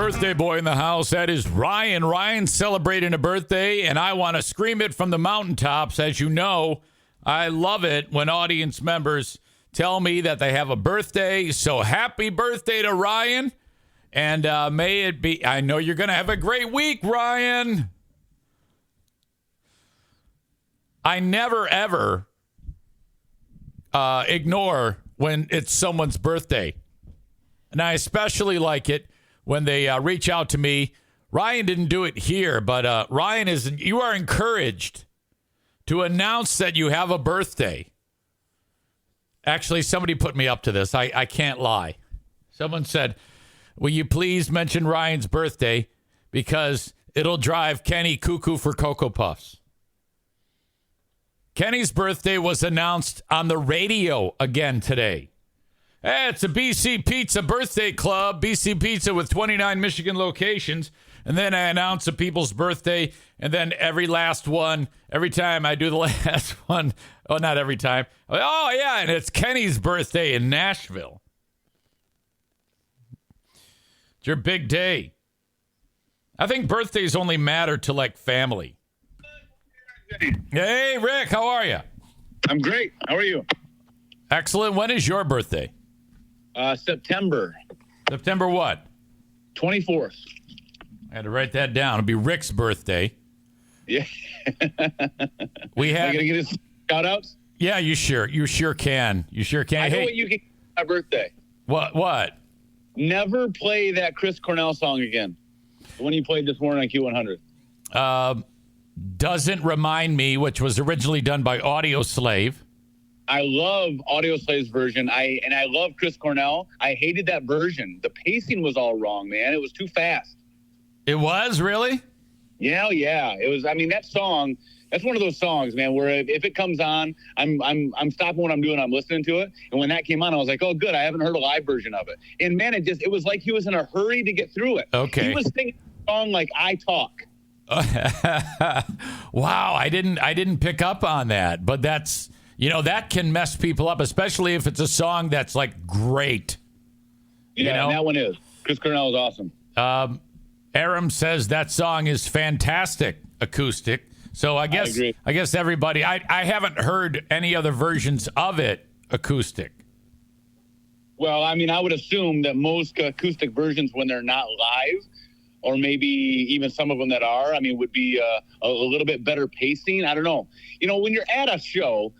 birthday boy in the house. That is Ryan. Ryan's celebrating a birthday, and I want to scream it from the mountaintops. As you know, I love it when audience members tell me that they have a birthday. So happy birthday to Ryan. And may it be, I know you're going to have a great week, Ryan. I never, ever ignore when it's someone's birthday. And I especially like it when they reach out to me. Ryan didn't do it here, but Ryan, you are encouraged to announce that you have a birthday. Actually, somebody put me up to this. I can't lie. Someone said, will you please mention Ryan's birthday because it'll drive Kenny cuckoo for Cocoa Puffs. Kenny's birthday was announced on the radio again today. Hey, it's a BC Pizza birthday club. BC Pizza with 29 Michigan locations. And then I announce a people's birthday. And then every time I do the last one, oh, not every time. Oh, yeah, and it's Kenny's birthday in Nashville. It's your big day. I think birthdays only matter to, like, family. Hey, Rick, how are you? I'm great. How are you? Excellent. When is your birthday? September. September what? 24th. I had to write that down. It'll be Rick's birthday. Yeah. We had. Are you gonna get his shout outs? Yeah, you sure can. You sure can. I know what you get for my birthday. What? Never play that Chris Cornell song again. The one you played this morning on Q100. Doesn't remind me, which was originally done by Audio Slave. I love Audio Slave's version. I love Chris Cornell. I hated that version. The pacing was all wrong, man. It was too fast. It was, really? Yeah. It was. I mean, that song. That's one of those songs, man, where if it comes on, I'm stopping what I'm doing. I'm listening to it. And when that came on, I was like, oh, good. I haven't heard a live version of it. And man, it was like he was in a hurry to get through it. Okay. He was singing a song like I Talk. Wow, I didn't pick up on that, but that's, that can mess people up, especially if it's a song that's like great. Yeah, and that one is. Chris Cornell is awesome. Aram says that song is fantastic acoustic. So I guess everybody, I haven't heard any other versions of it acoustic. Well, I mean, I would assume that most acoustic versions, when they're not live, or maybe even some of them that are, I mean, would be a little bit better pacing. I don't know. When you're at a show,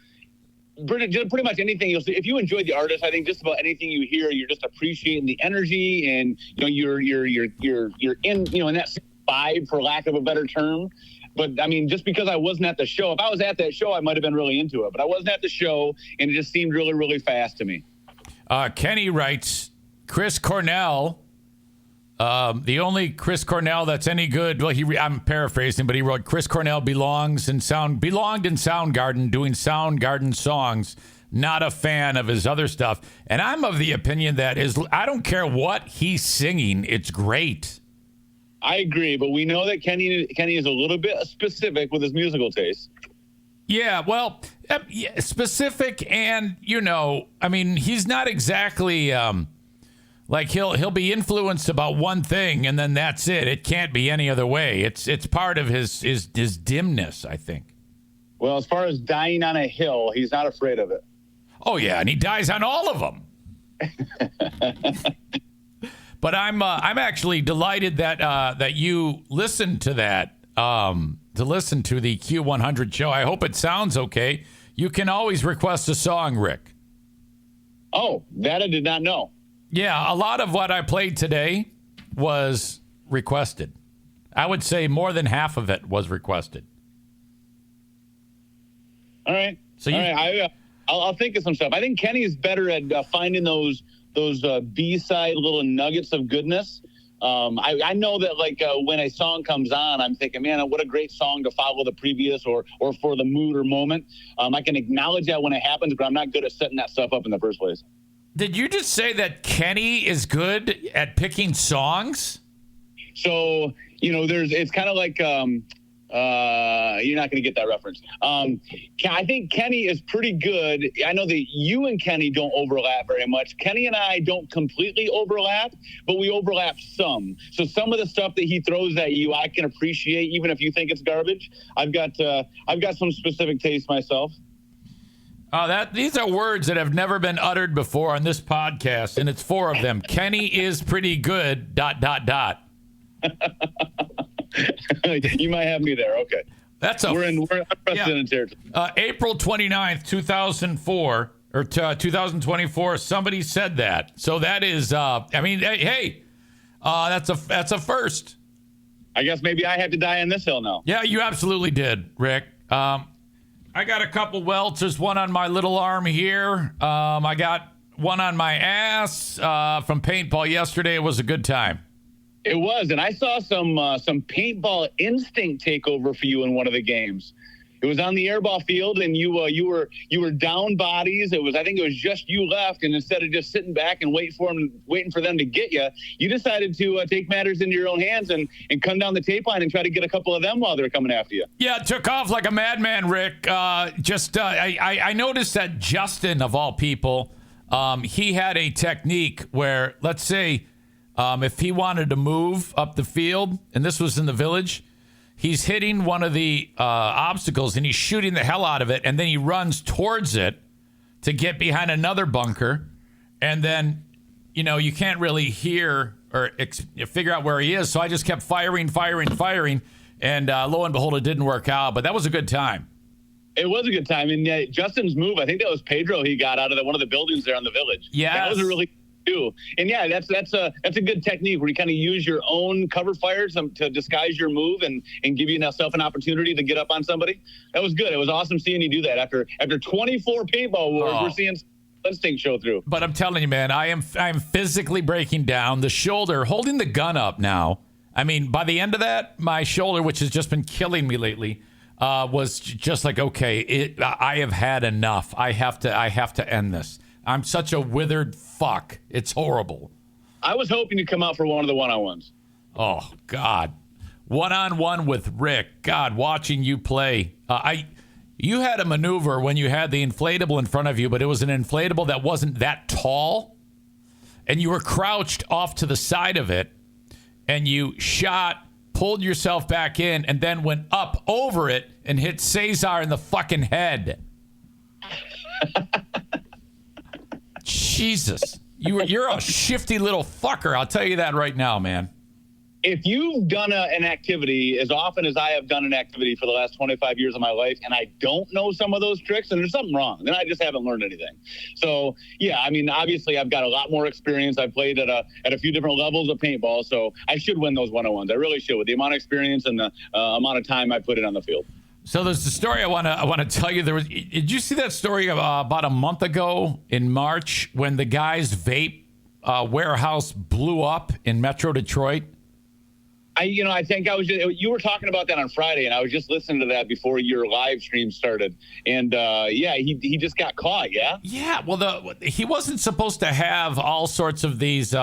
pretty much anything you'll see, if you enjoy the artist, I think just about anything you hear, you're just appreciating the energy, and you're in in that vibe, for lack of a better term. But I mean, just because I wasn't at the show, if I was at that show, I might have been really into it. But I wasn't at the show, and it just seemed really, really fast to me. Kenny writes, Chris Cornell. The only Chris Cornell that's any good, well, I'm paraphrasing, but he wrote Chris Cornell belonged in Soundgarden doing Soundgarden songs. Not a fan of his other stuff. And I'm of the opinion that I don't care what he's singing. It's great. I agree, but we know that Kenny is a little bit specific with his musical taste. Yeah, well, specific, and I mean, he's not exactly like he'll be influenced about one thing, and then that's it. It can't be any other way. It's part of his dimness, I think. Well, as far as dying on a hill, he's not afraid of it. Oh yeah, and he dies on all of them. But I'm actually delighted that you listened to that, to listen to the Q100 show. I hope it sounds okay. You can always request a song, Rick. Oh, that I did not know. Yeah, a lot of what I played today was requested. I would say more than half of it was requested. All right. So I'll think of some stuff. I think Kenny is better at finding those B-side little nuggets of goodness. I know that when a song comes on, I'm thinking, man, what a great song to follow the previous or for the mood or moment. I can acknowledge that when it happens, but I'm not good at setting that stuff up in the first place. Did you just say that Kenny is good at picking songs? So, it's kind of like You're not going to get that reference. I think Kenny is pretty good. I know that you and Kenny don't overlap very much. Kenny and I don't completely overlap, but we overlap some. So some of the stuff that he throws at you, I can appreciate, even if you think it's garbage. I've got some specific taste myself. These are words that have never been uttered before on this podcast, and it's 4 of them. Kenny is pretty good. ... You might have me there. Okay. We're in unprecedented territory. April 29th, 2004 or 2024. Somebody said that. So that is, that's a first. I guess maybe I have to die on this hill now. Yeah, you absolutely did, Rick. I got a couple welts. There's one on my little arm here. I got one on my ass from paintball yesterday. It was a good time. It was, and I saw some paintball instinct take over for you in one of the games. It was on the airball field, and you were down bodies. I think it was just you left, and instead of just sitting back and waiting for them to get you, you decided to take matters into your own hands and come down the tape line and try to get a couple of them while they're coming after you. Yeah, it took off like a madman, Rick. I noticed that Justin, of all people, he had a technique where, let's say, if he wanted to move up the field, and this was in the village, he's hitting one of the obstacles and he's shooting the hell out of it, and then he runs towards it to get behind another bunker, and then, you can't really hear or figure out where he is, so I just kept firing, and lo and behold, it didn't work out, but that was a good time. It was a good time, and Justin's move, I think that was Pedro he got out of one of the buildings there on the village. Yeah, that was a really too. And yeah, that's a good technique where you kind of use your own cover fires to disguise your move and give yourself an opportunity to get up on somebody. That was good. It was awesome seeing you do that after 24 paintball wars. We're seeing instinct show through. But I'm telling you, man, I am physically breaking down. The shoulder, holding the gun up now. I mean, by the end of that, my shoulder, which has just been killing me lately, was just like, okay, I have had enough. I have to end this. I'm such a withered fuck. It's horrible. I was hoping to come out for one of the one-on-ones. Oh, God. One-on-one with Rick. God, watching you play. You had a maneuver when you had the inflatable in front of you, but it was an inflatable that wasn't that tall. And you were crouched off to the side of it. And you shot, pulled yourself back in, and then went up over it and hit Cesar in the fucking head. Jesus, you're a shifty little fucker. I'll tell you that right now, man. If you've done an activity as often as I have done an activity for the last 25 years of my life, and I don't know some of those tricks, then there's something wrong. Then I just haven't learned anything. So, yeah, I mean, obviously I've got a lot more experience. I've played at a few different levels of paintball, so I should win those one-on-ones. I really should, with the amount of experience and the amount of time I put in on the field. So there's the story I want to tell you. Did you see that story about a month ago in March when the guy's vape warehouse blew up in Metro Detroit? I think you were talking about that on Friday, and I was just listening to that before your live stream started. And he just got caught. Yeah. Yeah. Well, he wasn't supposed to have all sorts of these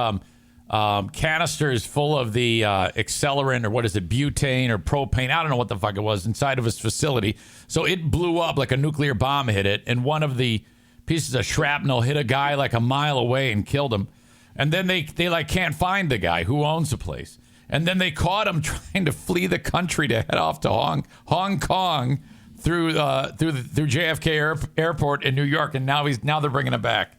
canisters full of the accelerant, or what is it, butane or propane? I don't know what the fuck it was inside of his facility. So it blew up like a nuclear bomb hit it, and one of the pieces of shrapnel hit a guy like a mile away and killed him. And then they can't find the guy who owns the place. And then they caught him trying to flee the country to head off to Hong Kong through JFK Airport in New York, and now they're bringing him back.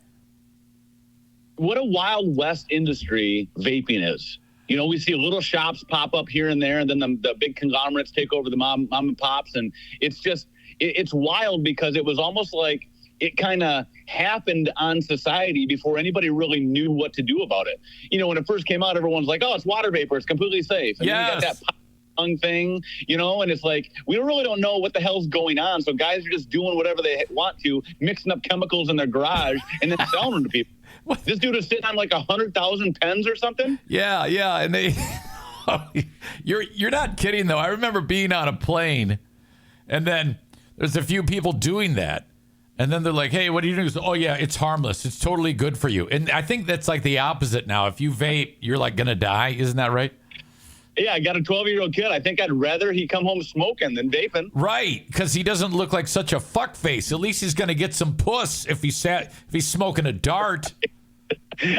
What a Wild West industry vaping is. We see little shops pop up here and there, and then the big conglomerates take over the mom and pops, and it's wild because it was almost like it kind of happened on society before anybody really knew what to do about it. When it first came out, everyone's like, oh, it's water vapor. It's completely safe. And then you got that pop thing, and it's like, we really don't know what the hell's going on. So guys are just doing whatever they want to, mixing up chemicals in their garage and then selling them to people. What? This dude is sitting on like 100,000 pens or something. Yeah. And they, you're not kidding though. I remember being on a plane, and then there's a few people doing that. And then they're like, hey, what are you doing? Oh, yeah, it's harmless. It's totally good for you. And I think that's like the opposite now. If you vape, you're like going to die. Isn't that right? Yeah, I got a 12-year-old kid. I think I'd rather he come home smoking than vaping. Right, because he doesn't look like such a fuckface. At least he's going to get some puss if he's smoking a dart.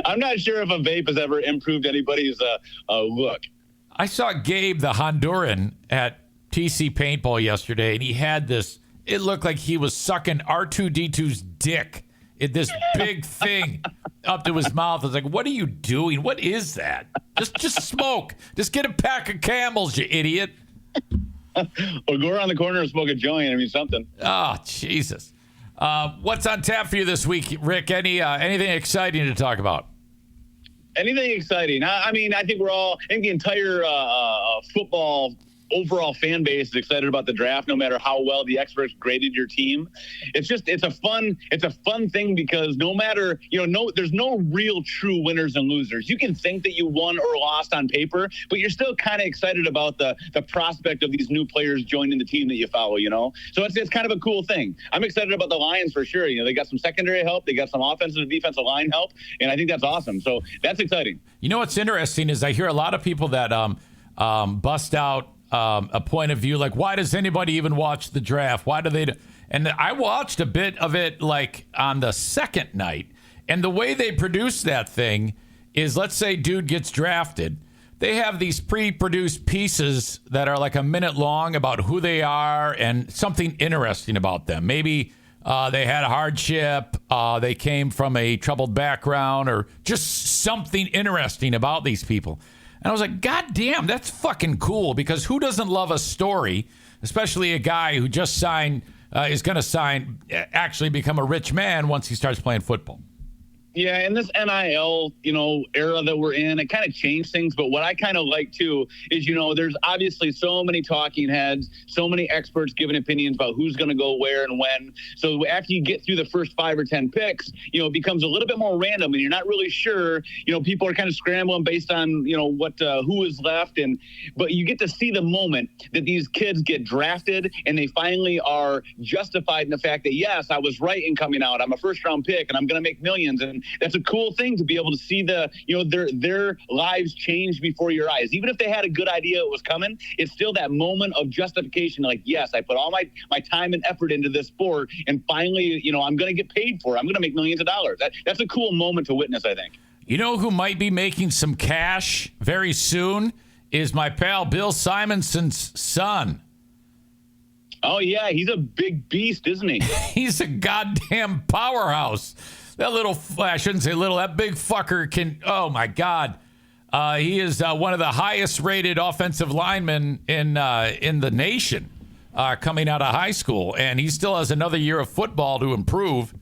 I'm not sure if a vape has ever improved anybody's look. I saw Gabe, the Honduran, at TC Paintball yesterday, and he had this. It looked like he was sucking R2D2's dick. This big thing up to his mouth. I was like, what are you doing? What is that? Just smoke. Just get a pack of Camels, you idiot. Or go around the corner and smoke a joint. I mean, something. Oh, Jesus. What's on tap for you this week, Rick? Anything exciting to talk about? Anything exciting? I mean, I think the entire football overall fan base is excited about the draft, no matter how well the experts graded your team. It's a fun thing because no matter, there's no real true winners and losers. You can think that you won or lost on paper, but you're still kind of excited about the prospect of these new players joining the team that you follow, So it's kind of a cool thing. I'm excited about the Lions for sure. They got some secondary help. They got some offensive and defensive line help. And I think that's awesome. So that's exciting. You know, what's interesting is I hear a lot of people that bust out a point of view like, why does anybody even watch the draft? Why do they? And I watched a bit of it like on the second night. And the way they produce that thing is, let's say dude gets drafted. They have these pre-produced pieces that are like a minute long about who they are and something interesting about them. Maybe they had a hardship, they came from a troubled background, or just something interesting about these people. And I was like, God damn, that's fucking cool, because who doesn't love a story, especially a guy who just signed, is going to actually become a rich man once he starts playing football. Yeah, and this NIL, era that we're in, it kind of changed things. But what I kind of like, too, is, there's obviously so many talking heads, so many experts giving opinions about who's going to go where and when. So after you get through the first 5 or 10 picks, it becomes a little bit more random, and you're not really sure. People are kind of scrambling based on, who is left. But you get to see the moment that these kids get drafted, and they finally are justified in the fact that, yes, I was right in coming out. I'm a first-round pick, and I'm going to make millions. And that's a cool thing to be able to see their lives change before your eyes. Even if they had a good idea it was coming, it's still that moment of justification. Like, yes, I put all my time and effort into this sport, and finally, I'm going to get paid for it. I'm going to make millions of dollars. That's a cool moment to witness, I think. You know who might be making some cash very soon is my pal Bill Simonson's son. Oh, yeah, he's a big beast, isn't he? He's a goddamn powerhouse. That I shouldn't say little, that big fucker can, oh my God. He is one of the highest rated offensive linemen in the nation coming out of high school. And he still has another year of football to improve.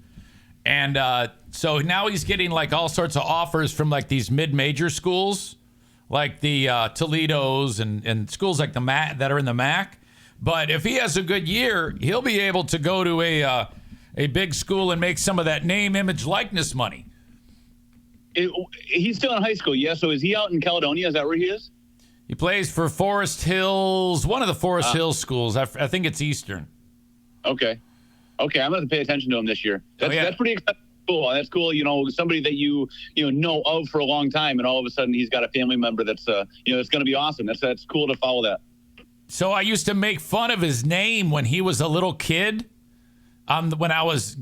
And so now he's getting like all sorts of offers from like these mid-major schools, like the Toledos and schools like the MAC that are in the MAC. But if he has a good year, he'll be able to go to a big school and make some of that name, image, likeness money. He's still in high school, yeah? So is he out in Caledonia? Is that where he is? He plays for Forest Hills, one of the Forest Hills schools. I think it's Eastern. Okay, I'm going to have to pay attention to him this year. That's pretty cool. That's cool. Somebody that you know of for a long time, and all of a sudden he's got a family member that's it's going to be awesome. That's cool to follow that. So I used to make fun of his name when he was a little kid. When I was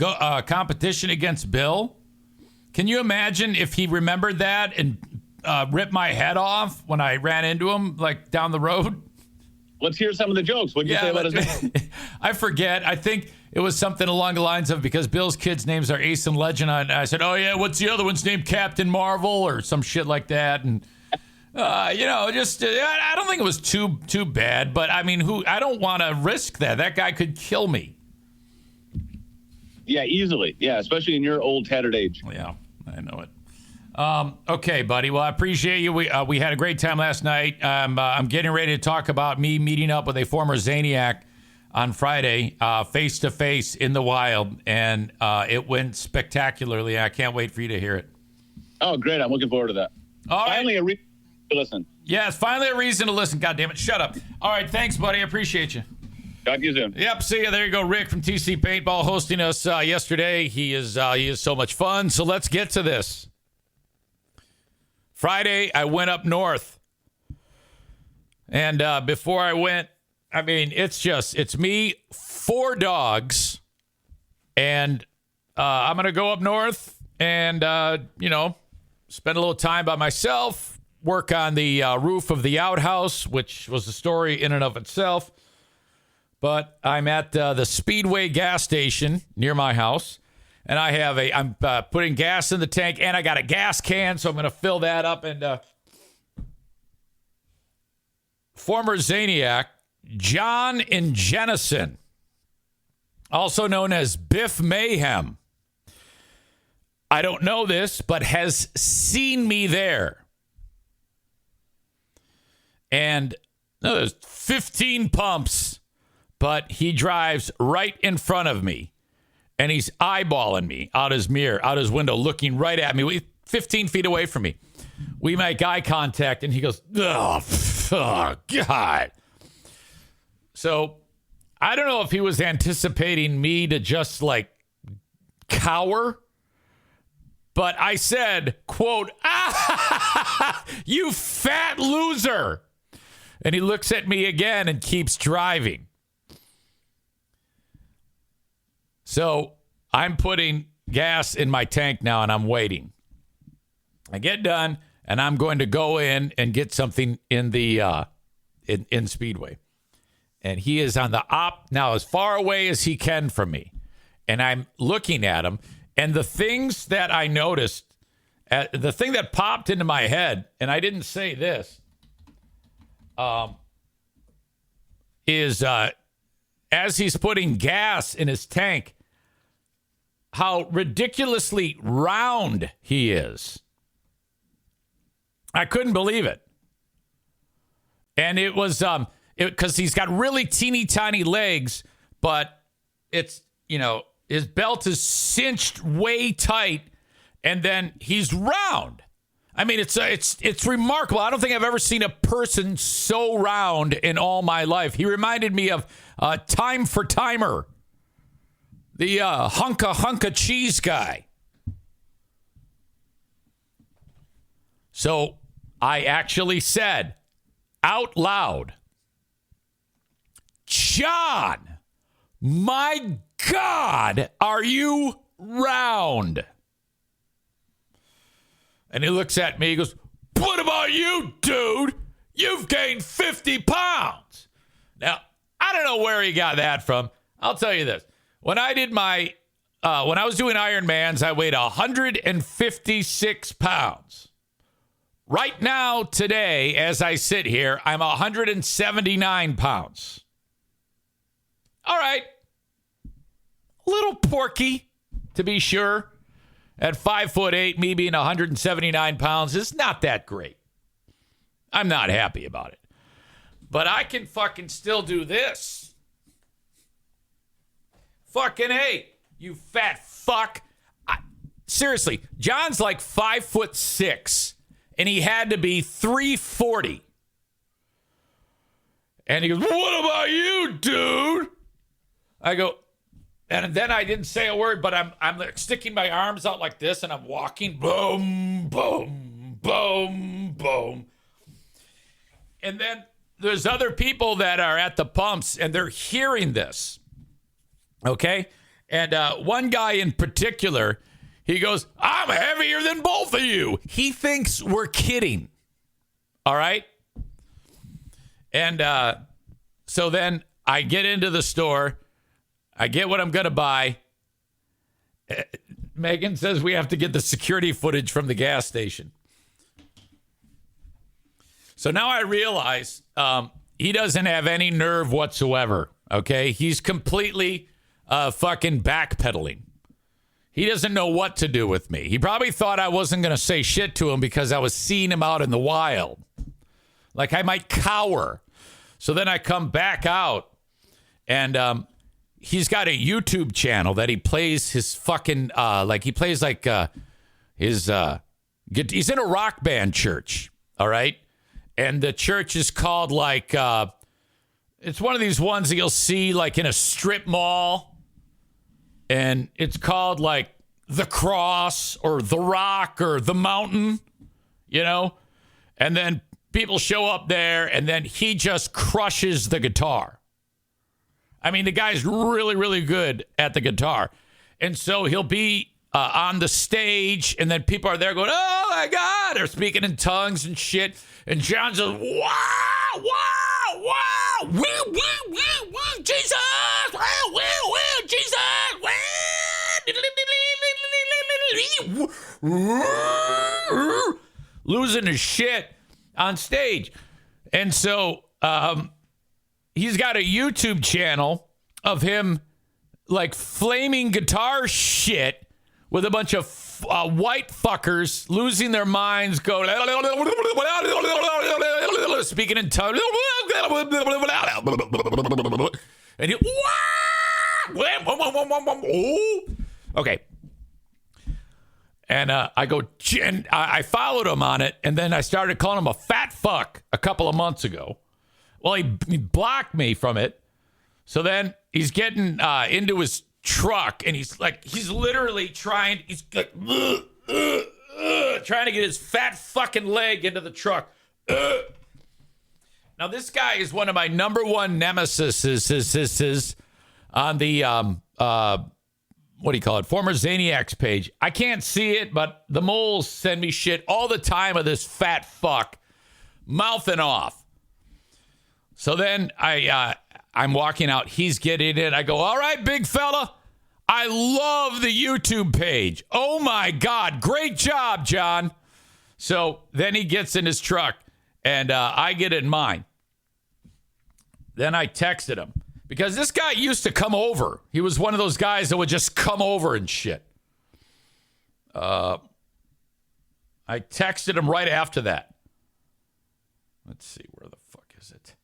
competition against Bill. Can you imagine if he remembered that and ripped my head off when I ran into him like down the road? Let's hear some of the jokes. What did you say about his name? I forget. I think it was something along the lines of, because Bill's kids' names are Ace and Legend. I said, oh yeah, what's the other one's name? Captain Marvel or some shit like that. And I don't think it was too bad. But I mean, I don't want to risk that. That guy could kill me. Yeah, easily. Yeah, especially in your old tattered age. Yeah, I know it. Okay, buddy. Well, I appreciate you. We had a great time last night. I'm getting ready to talk about me meeting up with a former Zaniac on Friday, face to face in the wild, and it went spectacularly. I can't wait for you to hear it. Oh, great! I'm looking forward to that. Finally, a reason to listen. Yeah, it's finally a reason to listen. God damn it! Shut up. All right, thanks, buddy. I appreciate you. Talk to you soon. Yep, see you. There you go. Rick from TC Paintball hosting us yesterday. He is so much fun. So let's get to this. Friday, I went up north. And before I went, I mean, it's me, 4 dogs, and I'm going to go up north and, spend a little time by myself, work on the roof of the outhouse, which was a story in and of itself. But I'm at the Speedway gas station near my house, and I'm putting gas in the tank, and I got a gas can, so I'm going to fill that up. And former Zaniac, John in Jennison, also known as Biff Mayhem, I don't know this, but has seen me there. And there's 15 pumps, but he drives right in front of me, and he's eyeballing me out his mirror, out his window, looking right at me, 15 feet away from me. We make eye contact, and he goes, oh, God. So I don't know if he was anticipating me to just, cower. But I said, quote, you fat loser. And he looks at me again and keeps driving. So I'm putting gas in my tank now, and I'm waiting. I get done, and I'm going to go in and get something in the in Speedway. And he is on the now as far away as he can from me. And I'm looking at him. And the things that I noticed, the thing that popped into my head, and I didn't say this, is as he's putting gas in his tank, how ridiculously round he is. I couldn't believe it. And it was because he's got really teeny tiny legs, but it's, his belt is cinched way tight, and then he's round. I mean, it's remarkable. I don't think I've ever seen a person so round in all my life. He reminded me of Time for Timer, the hunka cheese guy. So I actually said out loud, John, my God, are you round? And he looks at me, he goes, what about you, dude? You've gained 50 pounds. Now, I don't know where he got that from. I'll tell you this. When I did when I was doing Ironmans, I weighed 156 pounds. Right now, today, as I sit here, I'm 179 pounds. All right. Little porky, to be sure. At 5'8", me being 179 pounds is not that great. I'm not happy about it. But I can fucking still do this. Fucking hey, you fat fuck. Seriously, John's like 5'6", and he had to be 340. And he goes, what about you, dude? I go, and then I didn't say a word, but I'm like sticking my arms out like this, and I'm walking, boom, boom, boom, boom. And then there's other people that are at the pumps, and they're hearing this, okay? And one guy in particular, he goes, I'm heavier than both of you. He thinks we're kidding, all right? And so then I get into the store. I get what I'm going to buy. Megan says we have to get the security footage from the gas station. So now I realize he doesn't have any nerve whatsoever, okay? He's completely fucking backpedaling. He doesn't know what to do with me. He probably thought I wasn't going to say shit to him because I was seeing him out in the wild. Like I might cower. So then I come back out, and he's got a YouTube channel that he plays his fucking, he's in a rock band church, all right? And the church is called it's one of these ones that you'll see like in a strip mall. And it's called like The Cross or The Rock or The Mountain, And then people show up there, and then he just crushes the guitar. I mean, the guy's really, really good at the guitar. And so he'll be on the stage, and then people are there going, oh, my God. They're speaking in tongues and shit. And John's just, wow, wow, wow. Woo, woo, woo, woo, Jesus. Woo, woo, woo, Jesus. Woo. Losing his shit on stage. And so he's got a YouTube channel of him like flaming guitar shit with a bunch of white fuckers losing their minds, going speaking in tongues, and he, okay. And I followed him on it, and then I started calling him a fat fuck a couple of months ago. Well, he blocked me from it. So then he's getting into his truck, and he's literally trying to get his fat fucking leg into the truck. Now, this guy is one of my number one nemesis on the, what do you call it, former Zaniac's page. I can't see it, but the moles send me shit all the time of this fat fuck mouthing off. So then I'm walking out. He's getting in. I go, all right, big fella. I love the YouTube page. Oh, my God. Great job, John. So then he gets in his truck, and I get in mine. Then I texted him because this guy used to come over. He was one of those guys that would just come over and shit. I texted him right after that. Let's see. Where the fuck is it?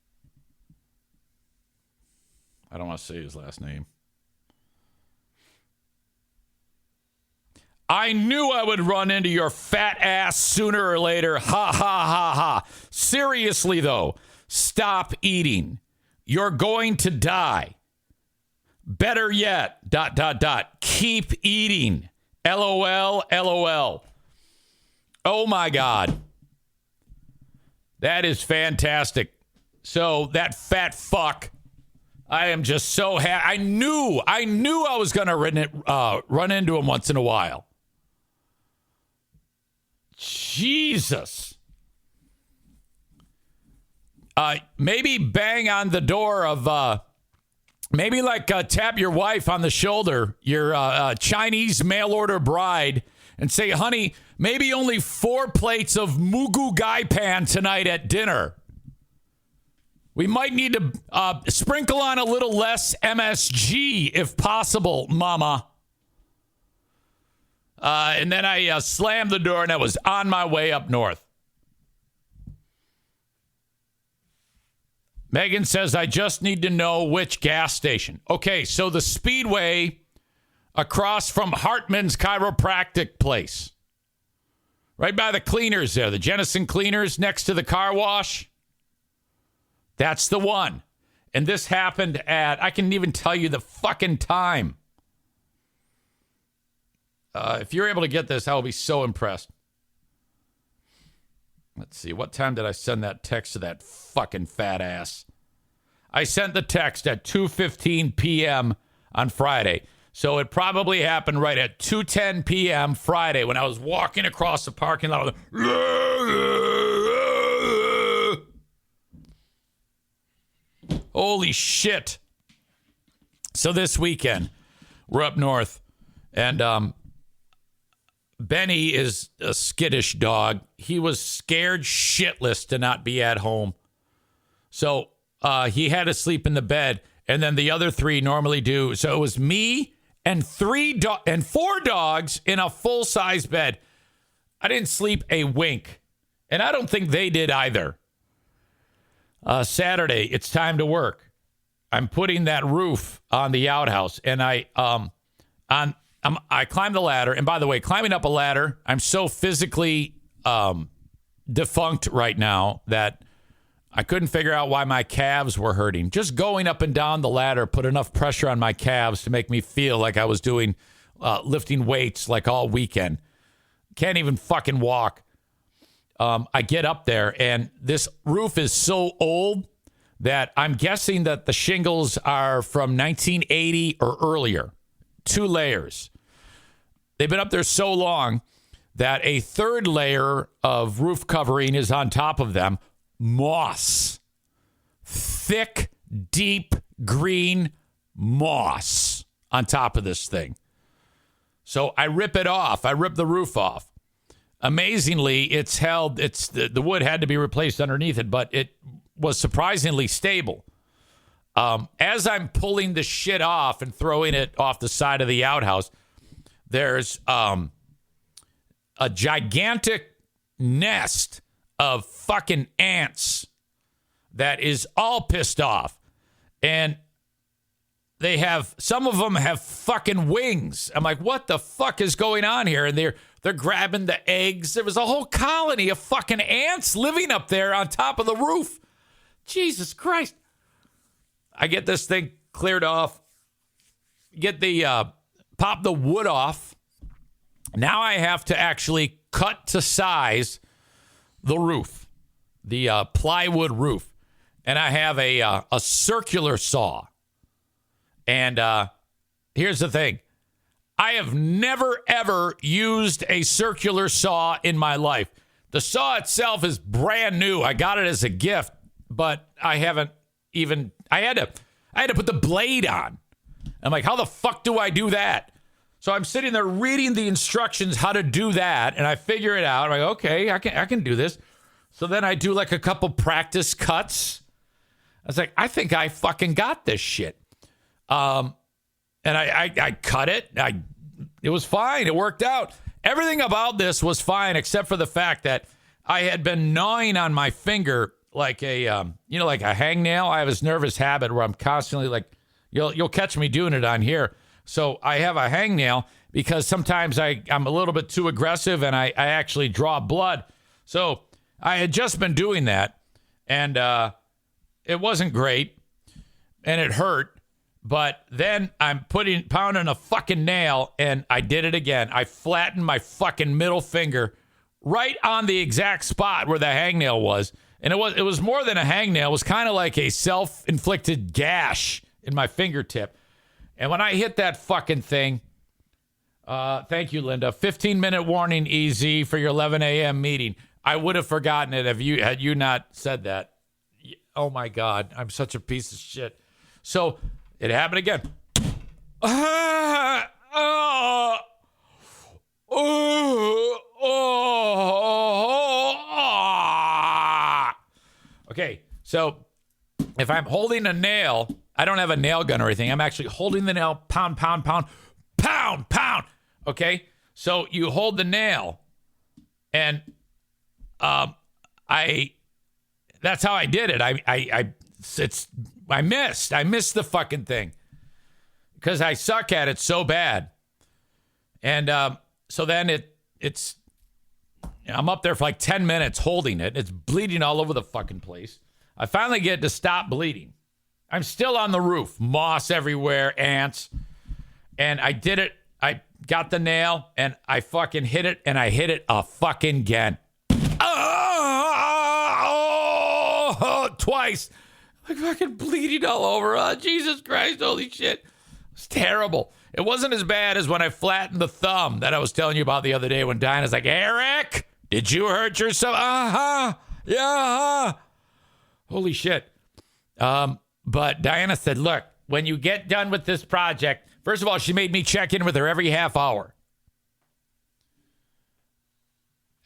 I don't want to say his last name. I knew I would run into your fat ass sooner or later. Ha, ha, ha, ha. Seriously, though, stop eating. You're going to die. Better yet, ... Keep eating. LOL, LOL. Oh, my God. That is fantastic. So that fat fuck, I am just so happy. I knew I was going to run into him once in a while. Jesus. Maybe bang on the door of, maybe like tap your wife on the shoulder, your Chinese mail order bride, and say, honey, maybe only 4 plates of mugu gai pan tonight at dinner. We might need to sprinkle on a little less MSG if possible, mama. And then I slammed the door, and I was on my way up north. Megan says, I just need to know which gas station. Okay, so the Speedway across from Hartman's chiropractic place. Right by the cleaners there, the Jennison cleaners next to the car wash. That's the one. And this happened at, I can even tell you the fucking time. If you're able to get this, I will be so impressed. Let's see. What time did I send that text to that fucking fat ass? I sent the text at 2:15 p.m. on Friday. So it probably happened right at 2:10 p.m. Friday when I was walking across the parking lot. Holy shit. So this weekend, we're up north, and Benny is a skittish dog. He was scared shitless to not be at home. So he had to sleep in the bed, and then the other 3 normally do. So it was me and 4 dogs in a full-size bed. I didn't sleep a wink, and I don't think they did either. Saturday, it's time to work. I'm putting that roof on the outhouse, and I climbed the ladder. And by the way, climbing up a ladder, I'm so physically defunct right now that I couldn't figure out why my calves were hurting. Just going up and down the ladder put enough pressure on my calves to make me feel like I was doing lifting weights like all weekend. Can't even fucking walk. I get up there, and this roof is so old that I'm guessing that the shingles are from 1980 or earlier. 2 layers. They've been up there so long that a 3rd layer of roof covering is on top of them. Moss. Thick, deep, green moss on top of this thing. So I rip it off. I rip the roof off. Amazingly, it's held. The wood had to be replaced underneath it, but it was surprisingly stable. As I'm pulling the shit off and throwing it off the side of the outhouse, there's a gigantic nest of fucking ants that is all pissed off. And some of them have fucking wings. I'm like, what the fuck is going on here? And they're grabbing the eggs. There was a whole colony of fucking ants living up there on top of the roof. Jesus Christ. I get this thing cleared off, pop the wood off. Now I have to actually cut to size the roof, the plywood roof. And I have a circular saw. And here's the thing. I have never, ever used a circular saw in my life. The saw itself is brand new. I got it as a gift, but I haven't even... I had to put the blade on. I'm like, how the fuck do I do that? So I'm sitting there reading the instructions how to do that, and I figure it out. I'm like, okay, I can do this. So then I do like a couple practice cuts. I was like, I think I fucking got this shit. And I cut it. It was fine. It worked out. Everything about this was fine, except for the fact that I had been gnawing on my finger like a hangnail. I have this nervous habit where I'm constantly like, you'll catch me doing it on here. So I have a hangnail because sometimes I'm a little bit too aggressive and I actually draw blood. So I had just been doing that, and it wasn't great, and it hurt. But then I'm pounding a fucking nail, and I did it again. I flattened my fucking middle finger right on the exact spot where the hangnail was. And it was more than a hangnail. It was kind of like a self-inflicted gash in my fingertip. And when I hit that fucking thing, thank you, Linda. 15-minute warning, EZ, for your 11 a.m. meeting. I would have forgotten it had you not said that. Oh, my God. I'm such a piece of shit. So it happened again. Okay, so if I'm holding a nail, I don't have a nail gun or anything. I'm actually holding the nail, pound, pound, pound, pound, pound. Okay, so you hold the nail, and that's how I did it. I missed the fucking thing because I suck at it so bad. And so then I'm up there for like 10 minutes holding it. It's bleeding all over the fucking place. I finally get it to stop bleeding. I'm still on the roof. Moss everywhere, ants. And I did it. I got the nail and I fucking hit it, and I hit it a fucking again. Twice. Like fucking bleeding all over. Oh, Jesus Christ, holy shit. It's terrible. It wasn't as bad as when I flattened the thumb that I was telling you about the other day when Diana's like, Eric, did you hurt yourself? Yeah. Holy shit. But Diana said, look, when you get done with this project, first of all, she made me check in with her every half hour.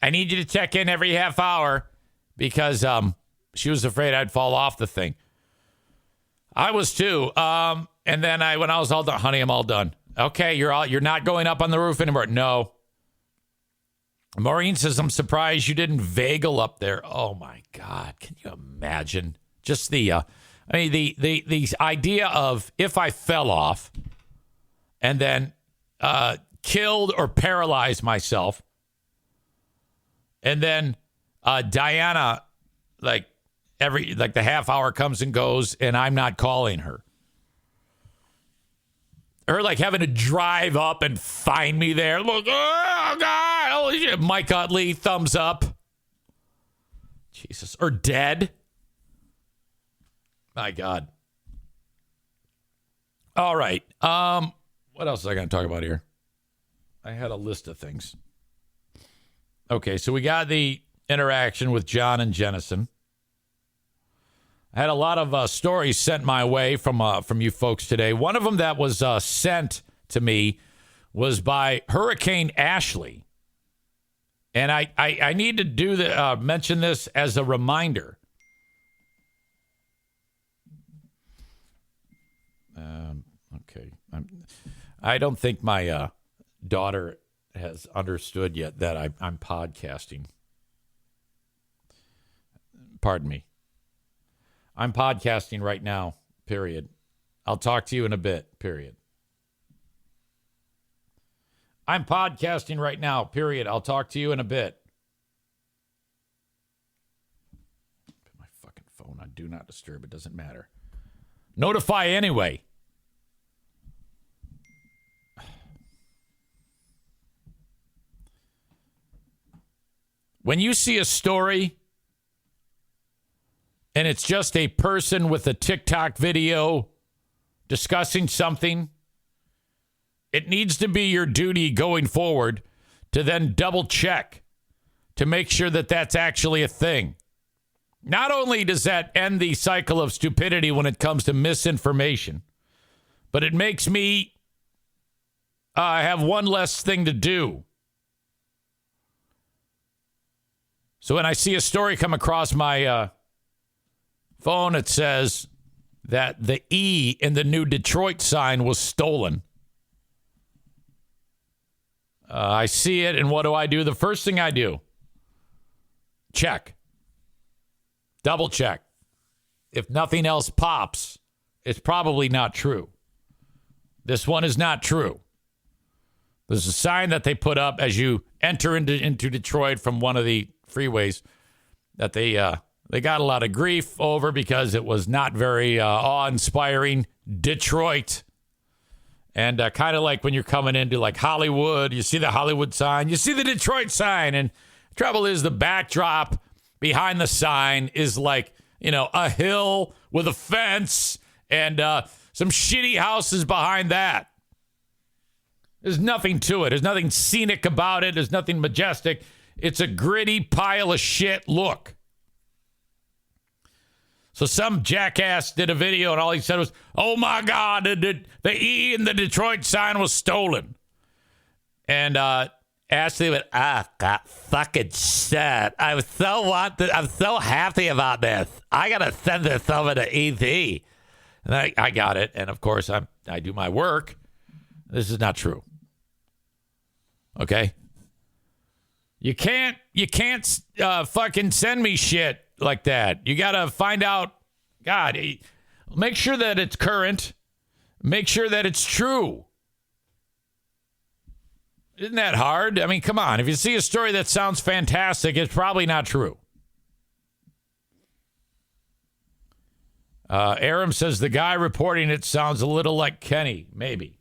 I need you to check in every half hour because she was afraid I'd fall off the thing. I was too. And then when I was all done, honey, I'm all done. Okay, you're not going up on the roof anymore. No. Maureen says, I'm surprised you didn't vaggle up there. Oh my God. Can you imagine? Just the idea of if I fell off and then killed or paralyzed myself, and then Diana, like the half hour comes and goes, and I'm not calling her. Her like having to drive up and find me there. Look, oh God, holy shit. Mike Utley, thumbs up. Jesus. Or dead. My God. All right. What else is I going to talk about here? I had a list of things. Okay, so we got the interaction with John and Jennison. I had a lot of stories sent my way from you folks today. One of them that was sent to me was by Hurricane Ashley. And I need to do mention this as a reminder. Okay. I don't think my daughter has understood yet that I'm podcasting. Pardon me. I'm podcasting right now, period. I'll talk to you in a bit, period. I'm podcasting right now, period. I'll talk to you in a bit. Put my fucking phone on Do Not Disturb. It doesn't matter. Notify anyway. When you see a story and it's just a person with a TikTok video discussing something, it needs to be your duty going forward to then double check to make sure that that's actually a thing. Not only does that end the cycle of stupidity when it comes to misinformation, but it makes me have one less thing to do. So when I see a story come across my phone, it says that the E in the new Detroit sign was stolen. I see it, and what do? The first thing I do, check. Double check. If nothing else pops, it's probably not true. This one is not true. There's a sign that they put up as you enter into Detroit from one of the freeways that they got a lot of grief over because it was not very awe-inspiring. Detroit. And kind of like when you're coming into like Hollywood, you see the Hollywood sign, you see the Detroit sign. And the trouble is the backdrop behind the sign is like, a hill with a fence and some shitty houses behind that. There's nothing to it. There's nothing scenic about it. There's nothing majestic. It's a gritty pile of shit look. So some jackass did a video and all he said was, oh my God, the E in the Detroit sign was stolen. And Ashley went, got fucking shit. I'm so happy about this. I got to send this over to EZ. And I got it. And of course, I do my work. This is not true. Okay? You can't fucking send me shit like that. You got to find out, God, make sure that it's current. Make sure that it's true. Isn't that hard? I mean, come on. If you see a story that sounds fantastic, it's probably not true. Aram says the guy reporting it sounds a little like Kenny. Maybe.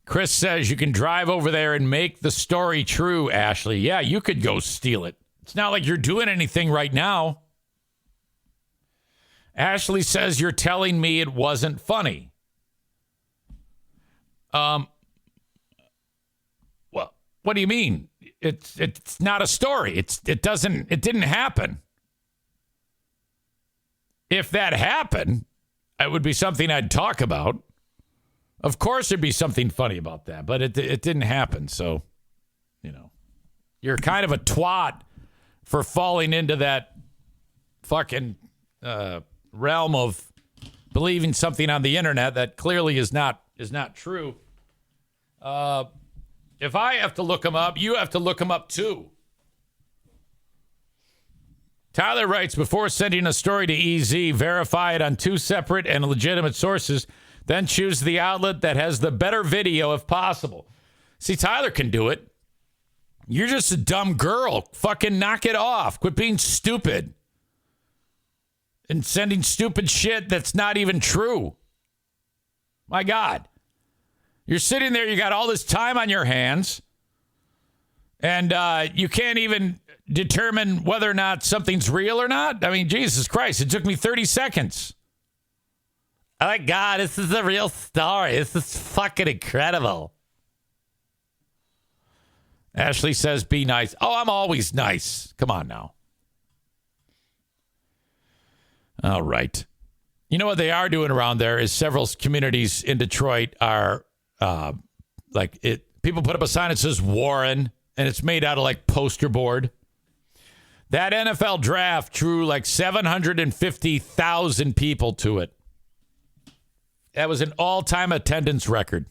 Chris says you can drive over there and make the story true, Ashley. Yeah, you could go steal it. It's not like you're doing anything right now. Ashley says you're telling me it wasn't funny. Well, what do you mean? It's not a story. It didn't happen. If that happened, it would be something I'd talk about. Of course there'd be something funny about that, but it didn't happen. So, you're kind of a twat for falling into that fucking realm of believing something on the internet that clearly is not true. If I have to look them up, you have to look them up too. Tyler writes, before sending a story to EZ, verify it on 2 separate and legitimate sources. Then choose the outlet that has the better video if possible. See, Tyler can do it. You're just a dumb girl. Fucking knock it off. Quit being stupid. And sending stupid shit that's not even true. My God. You're sitting there, you got all this time on your hands. And you can't even determine whether or not something's real or not? I mean, Jesus Christ, it took me 30 seconds. Oh, my God, this is a real story. This is fucking incredible. Ashley says, be nice. Oh, I'm always nice. Come on now. All right. You know what they are doing around there is several communities in Detroit are people put up a sign that says Warren, and it's made out of like poster board. That NFL draft drew like 750,000 people to it. That was an all-time attendance record.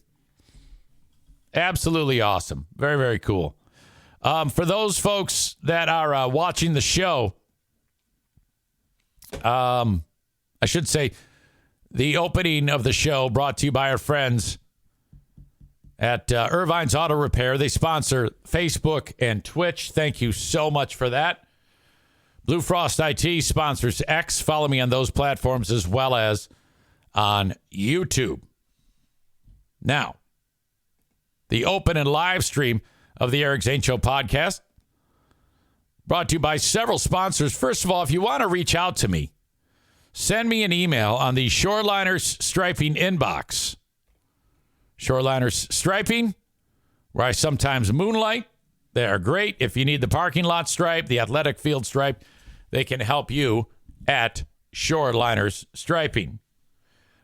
Absolutely awesome. Very, very cool. For those folks that are watching the show, I should say the opening of the show brought to you by our friends at Irvine's Auto Repair. They sponsor Facebook and Twitch. Thank you so much for that. Blue Frost IT sponsors X. Follow me on those platforms as well as on YouTube. Now, the open and live stream of the Eric Zane Show podcast brought to you by several sponsors. First of all, if you want to reach out to me, send me an email on the Shoreliners Striping inbox. Shoreliners Striping, where I sometimes moonlight. They are great. If you need the parking lot stripe, the athletic field stripe, they can help you at Shoreliners Striping.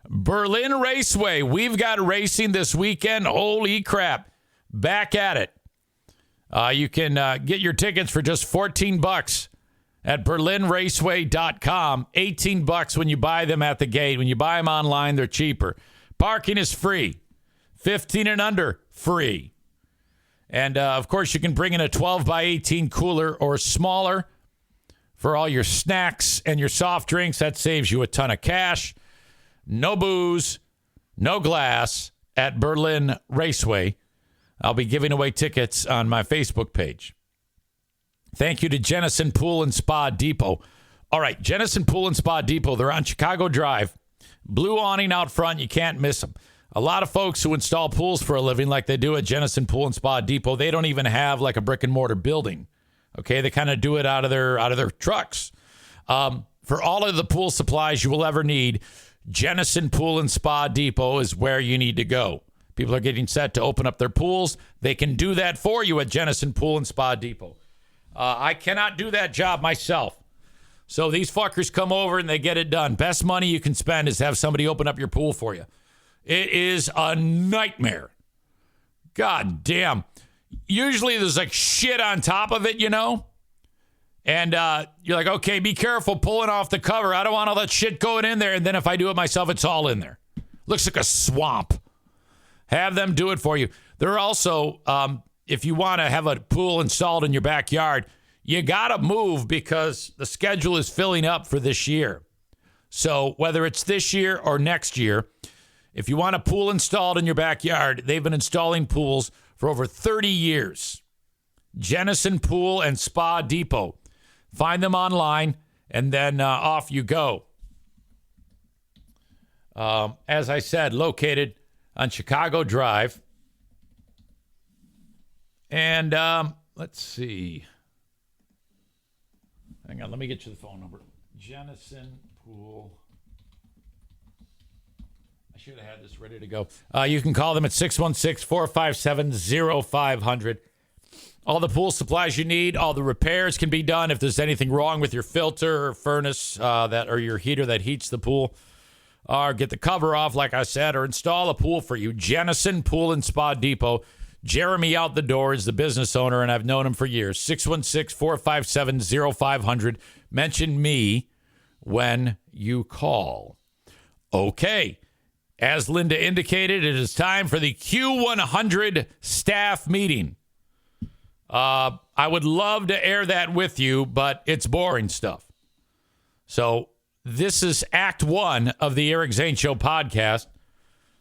Berlin Raceway. We've got racing this weekend. Holy crap. Back at it. You can get your tickets for just $14 at berlinraceway.com. $18 when you buy them at the gate. When you buy them online, they're cheaper. Parking is free. 15 and under, free. And, of course, you can bring in a 12 by 18 cooler or smaller for all your snacks and your soft drinks. That saves you a ton of cash. No booze, no glass at Berlin Raceway. I'll be giving away tickets on my Facebook page. Thank you to Jennison Pool and Spa Depot. All right, Jennison Pool and Spa Depot. They're on Chicago Drive. Blue awning out front. You can't miss them. A lot of folks who install pools for a living like they do at Jennison Pool and Spa Depot, they don't even have like a brick and mortar building. Okay, they kind of do it out of their trucks. For all of the pool supplies you will ever need, Jennison Pool and Spa Depot is where you need to go. People are getting set to open up their pools. They can do that for you at Jennison Pool and Spa Depot. I cannot do that job myself. So these fuckers come over and they get it done. Best money you can spend is have somebody open up your pool for you. It is a nightmare. God damn. Usually there's like shit on top of it, you know? And you're like, okay, be careful pulling off the cover. I don't want all that shit going in there. And then if I do it myself, it's all in there. Looks like a swamp. Have them do it for you. There are also, if you want to have a pool installed in your backyard, you got to move because the schedule is filling up for this year. So whether it's this year or next year, if you want a pool installed in your backyard, they've been installing pools for over 30 years. Jennison Pool and Spa Depot. Find them online, and then off you go. As I said, located on Chicago Drive. And let's see. Hang on, let me get you the phone number. Jennison Pool. I should have had this ready to go. You can call them at 616-457-0500. All the pool supplies you need, all the repairs can be done if there's anything wrong with your filter or furnace or your heater that heats the pool. Or get the cover off, like I said, or install a pool for you. Jennison Pool and Spa Depot. Jeremy out the door is the business owner, and I've known him for years. 616-457-0500. Mention me when you call. Okay. As Linda indicated, it is time for the Q100 staff meeting. I would love to air that with you, but it's boring stuff. So this is Act 1 of the Eric Zane Show podcast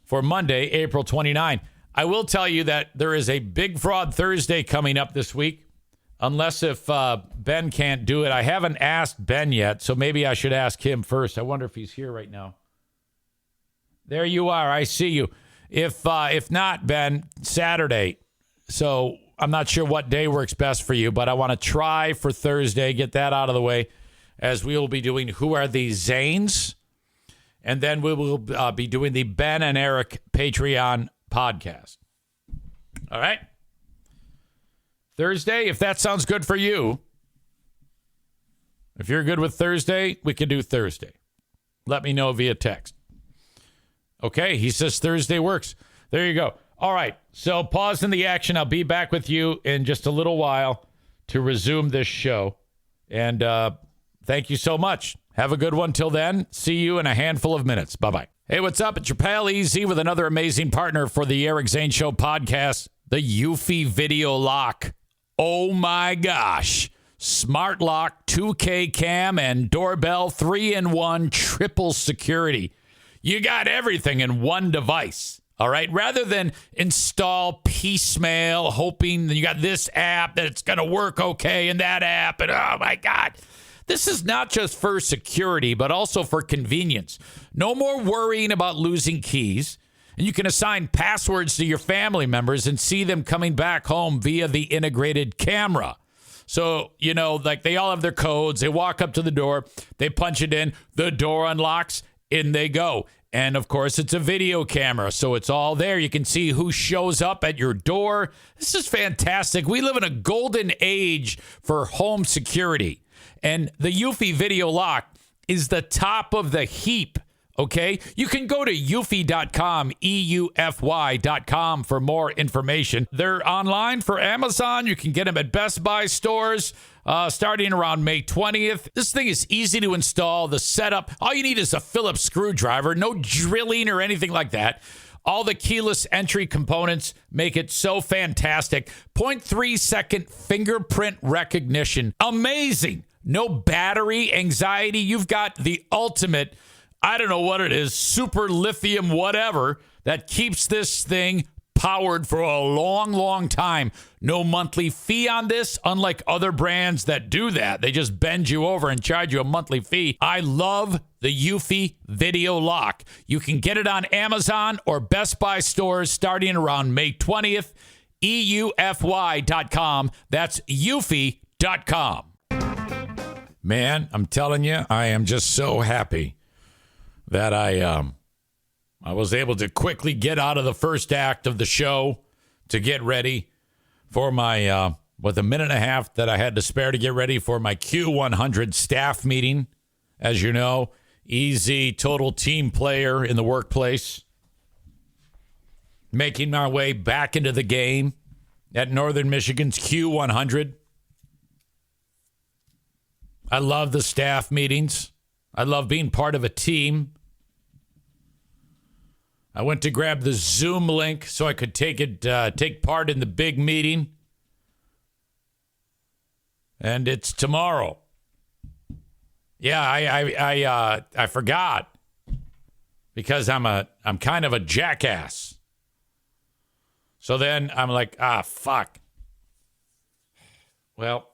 for Monday, April 29. I will tell you that there is a Big Fraud Thursday coming up this week, unless if Ben can't do it. I haven't asked Ben yet, so maybe I should ask him first. I wonder if he's here right now. There you are. I see you. If not, Ben, Saturday. So I'm not sure what day works best for you, but I want to try for Thursday, get that out of the way, as we will be doing Who Are These Zanes? And then we will be doing the Ben and Eric Patreon podcast. All right? Thursday, if that sounds good for you. If you're good with Thursday, we can do Thursday. Let me know via text. Okay, he says Thursday works. There you go. All right, so pause in the action. I'll be back with you in just a little while to resume this show. And thank you so much. Have a good one till then. See you in a handful of minutes. Bye-bye. Hey, what's up? It's your pal EZ with another amazing partner for the Eric Zane Show podcast, the Eufy Video Lock. Oh, my gosh. Smart lock, 2K cam, and doorbell, 3-in-1 triple security. You got everything in one device. All right, rather than install piecemeal, hoping that you got this app that it's going to work okay and that app, and oh my God. This is not just for security, but also for convenience. No more worrying about losing keys, and you can assign passwords to your family members and see them coming back home via the integrated camera. So, you know, like they all have their codes. They walk up to the door, they punch it in, the door unlocks, in they go. And, of course, it's a video camera, so it's all there. You can see who shows up at your door. This is fantastic. We live in a golden age for home security. And the Eufy Video Lock is the top of the heap, okay? You can go to eufy.com, EUFY.com for more information. They're online for Amazon. You can get them at Best Buy stores. Starting around May 20th. This thing is easy to install. The setup, all you need is a Phillips screwdriver, no drilling or anything like that. All the keyless entry components make it so fantastic. 0.3 second fingerprint recognition. Amazing. No battery anxiety. You've got the ultimate, I don't know what it is, super lithium whatever that keeps this thing powered for a long, long time. No monthly fee on this, unlike other brands that do that. They just bend you over and charge you a monthly fee. I love the Eufy Video Lock. You can get it on Amazon or Best Buy stores starting around May 20th. EUFY.com. That's Eufy.com. Man, I'm telling you, I am just so happy that I was able to quickly get out of the first act of the show to get ready for my, with a minute and a half that I had to spare to get ready for my Q100 staff meeting. As you know, easy, total team player in the workplace. Making my way back into the game at Northern Michigan's Q100. I love the staff meetings. I love being part of a team. I went to grab the Zoom link so I could take part in the big meeting. And it's tomorrow. Yeah, I forgot because I'm kind of a jackass. So then I'm like, fuck. Well,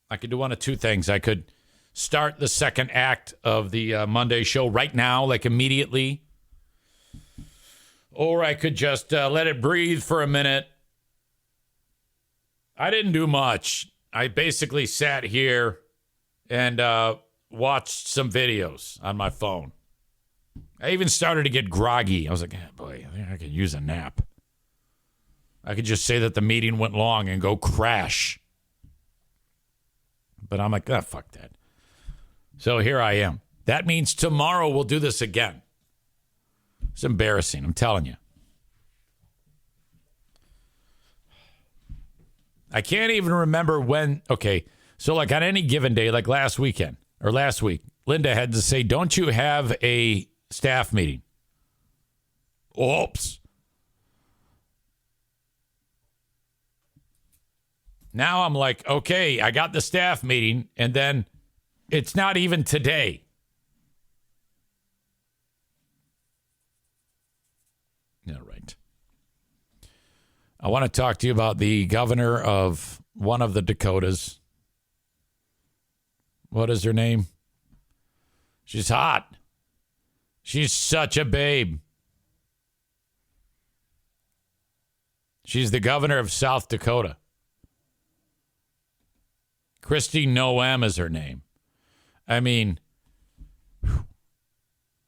I could do one of two things. I could start the second act of the Monday show right now, like immediately. Or I could just let it breathe for a minute. I didn't do much. I basically sat here and watched some videos on my phone. I even started to get groggy. I was like, boy, I think I could use a nap. I could just say that the meeting went long and go crash. But I'm like, fuck that. So here I am. That means tomorrow we'll do this again. It's embarrassing, I'm telling you. I can't even remember when. Okay, so like on any given day, like last week, Linda had to say, don't you have a staff meeting? Oops. Now I'm like, okay, I got the staff meeting, and then it's not even today. Yeah, right. I want to talk to you about the governor of one of the Dakotas. What is her name? She's hot. She's such a babe. She's the governor of South Dakota. Kristi Noem is her name. I mean,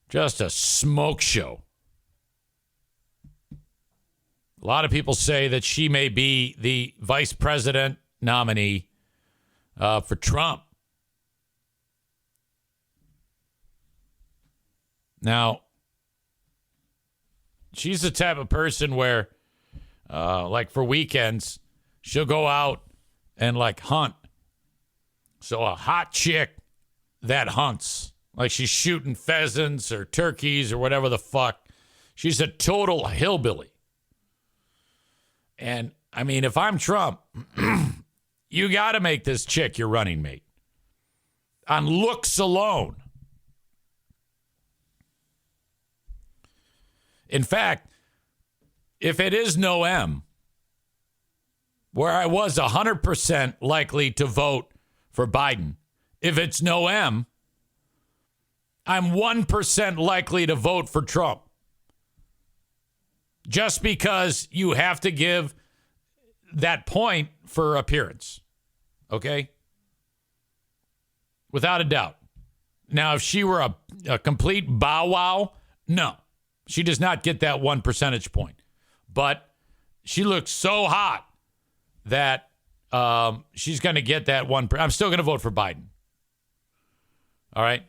just a smoke show. A lot of people say that she may be the vice president nominee for Trump. Now, she's the type of person where, like for weekends, she'll go out and like hunt. So a hot chick that hunts, like she's shooting pheasants or turkeys or whatever the fuck. She's a total hillbilly. And I mean, if I'm Trump, you got to make this chick your running mate on looks alone. In fact, if it is Noem, where I was 100% likely to vote for Biden, if it's Noem, I'm 1% likely to vote for Trump. Just because you have to give that point for appearance. Okay? Without a doubt. Now, if she were a complete bow wow, no. She does not get that 1 percentage point. But she looks so hot that she's going to get that one. I'm still going to vote for Biden. All right?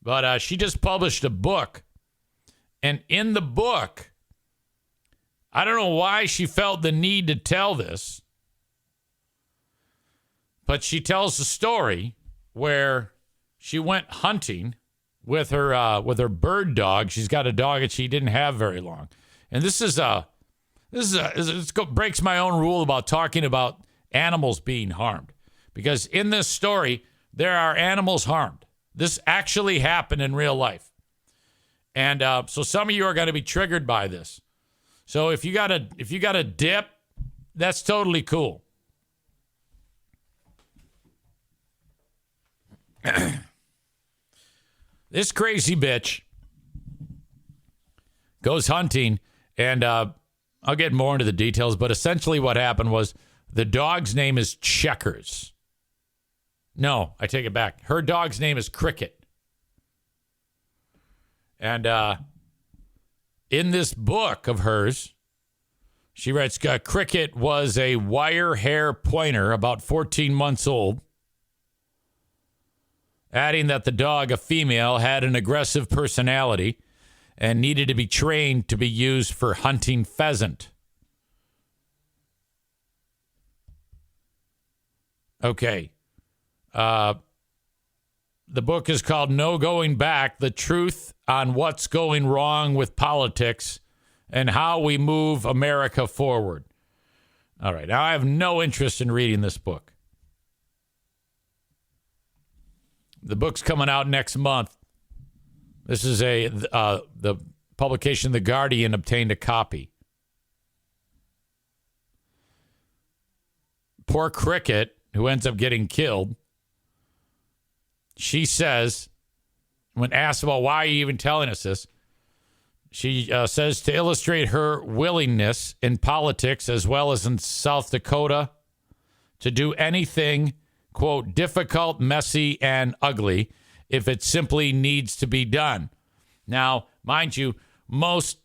But she just published a book. And in the book, I don't know why she felt the need to tell this, but she tells the story where she went hunting with her bird dog. She's got a dog that she didn't have very long. And this breaks my own rule about talking about animals being harmed. Because in this story, there are animals harmed. This actually happened in real life. And so some of you are going to be triggered by this. So if you got a dip, that's totally cool. This crazy bitch goes hunting, and I'll get more into the details, but essentially what happened was the dog's name is Checkers. No, I take it back. Her dog's name is Cricket. And in this book of hers, she writes, Cricket was a wire hair pointer about 14 months old, adding that the dog, a female, had an aggressive personality and needed to be trained to be used for hunting pheasant. Okay. The book is called No Going Back, The Truth on What's Going Wrong with Politics and How We Move America Forward. All right. Now, I have no interest in reading this book. The book's coming out next month. This is the publication The Guardian obtained a copy. Poor Cricket, who ends up getting killed, she says, when asked about why are you even telling us this, she says to illustrate her willingness in politics as well as in South Dakota to do anything, quote, difficult, messy, and ugly if it simply needs to be done. Now, mind you, most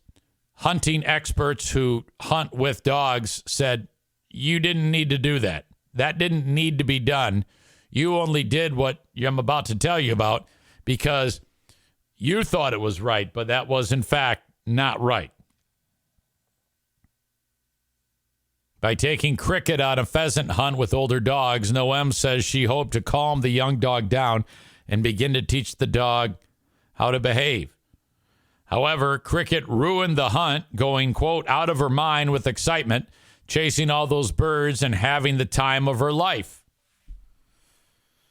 hunting experts who hunt with dogs said, you didn't need to do that. That didn't need to be done. You only did what I'm about to tell you about because you thought it was right, but that was, in fact, not right. By taking Cricket on a pheasant hunt with older dogs, Noem says she hoped to calm the young dog down and begin to teach the dog how to behave. However, Cricket ruined the hunt, going, quote, out of her mind with excitement, chasing all those birds and having the time of her life.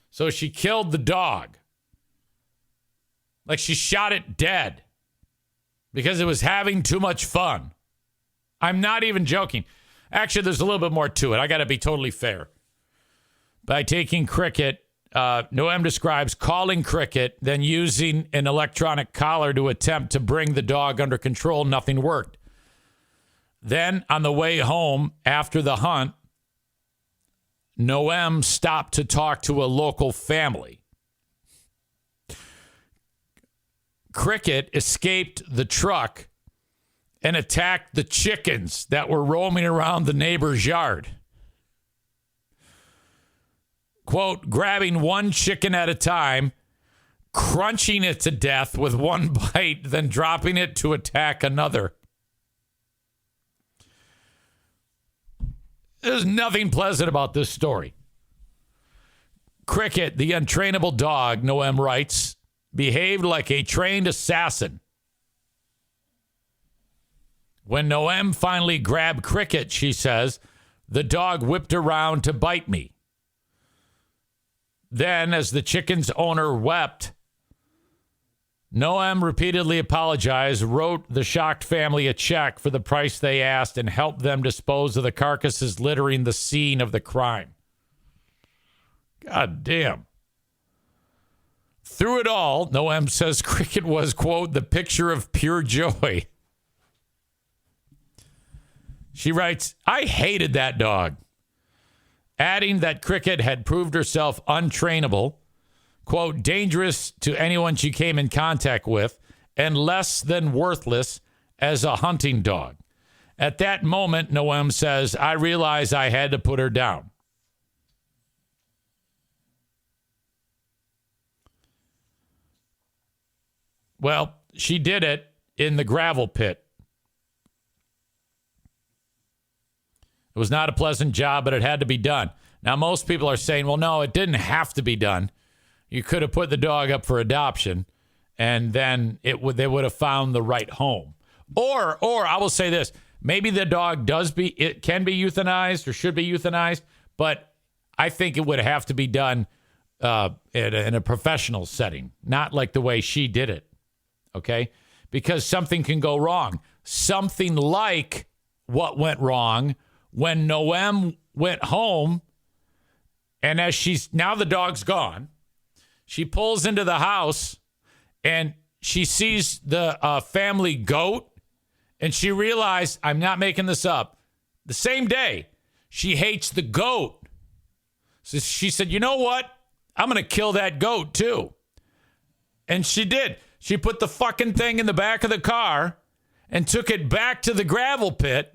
So she killed the dog. Like she shot it dead because it was having too much fun. I'm not even joking. Actually, there's a little bit more to it. I got to be totally fair. By taking Cricket, Noem describes calling Cricket, then using an electronic collar to attempt to bring the dog under control. Nothing worked. Then on the way home after the hunt, Noem stopped to talk to a local family. Cricket escaped the truck and attacked the chickens that were roaming around the neighbor's yard. Quote, grabbing one chicken at a time, crunching it to death with one bite, then dropping it to attack another. There's nothing pleasant about this story. Cricket, the untrainable dog, Noem writes, behaved like a trained assassin. When Noem finally grabbed Cricket, she says, the dog whipped around to bite me. Then, as the chicken's owner wept, Noem repeatedly apologized, wrote the shocked family a check for the price they asked, and helped them dispose of the carcasses littering the scene of the crime. God damn. Through it all, Noem says Cricket was, quote, the picture of pure joy. She writes, I hated that dog. Adding that Cricket had proved herself untrainable, quote, dangerous to anyone she came in contact with, and less than worthless as a hunting dog. At that moment, Noem says, I realized I had to put her down. Well, she did it in the gravel pit. It was not a pleasant job, but it had to be done. Now, most people are saying, well, no, it didn't have to be done. You could have put the dog up for adoption, and then they would have found the right home. Or I will say this, maybe the dog it can be euthanized or should be euthanized, but I think it would have to be done in a professional setting, not like the way she did it, okay? Because something can go wrong. Something like what went wrong when Noem went home, and now the dog's gone, she pulls into the house and she sees the family goat, and she realized, I'm not making this up, the same day, she hates the goat. So she said, you know what? I'm going to kill that goat too. And she did. She put the fucking thing in the back of the car and took it back to the gravel pit.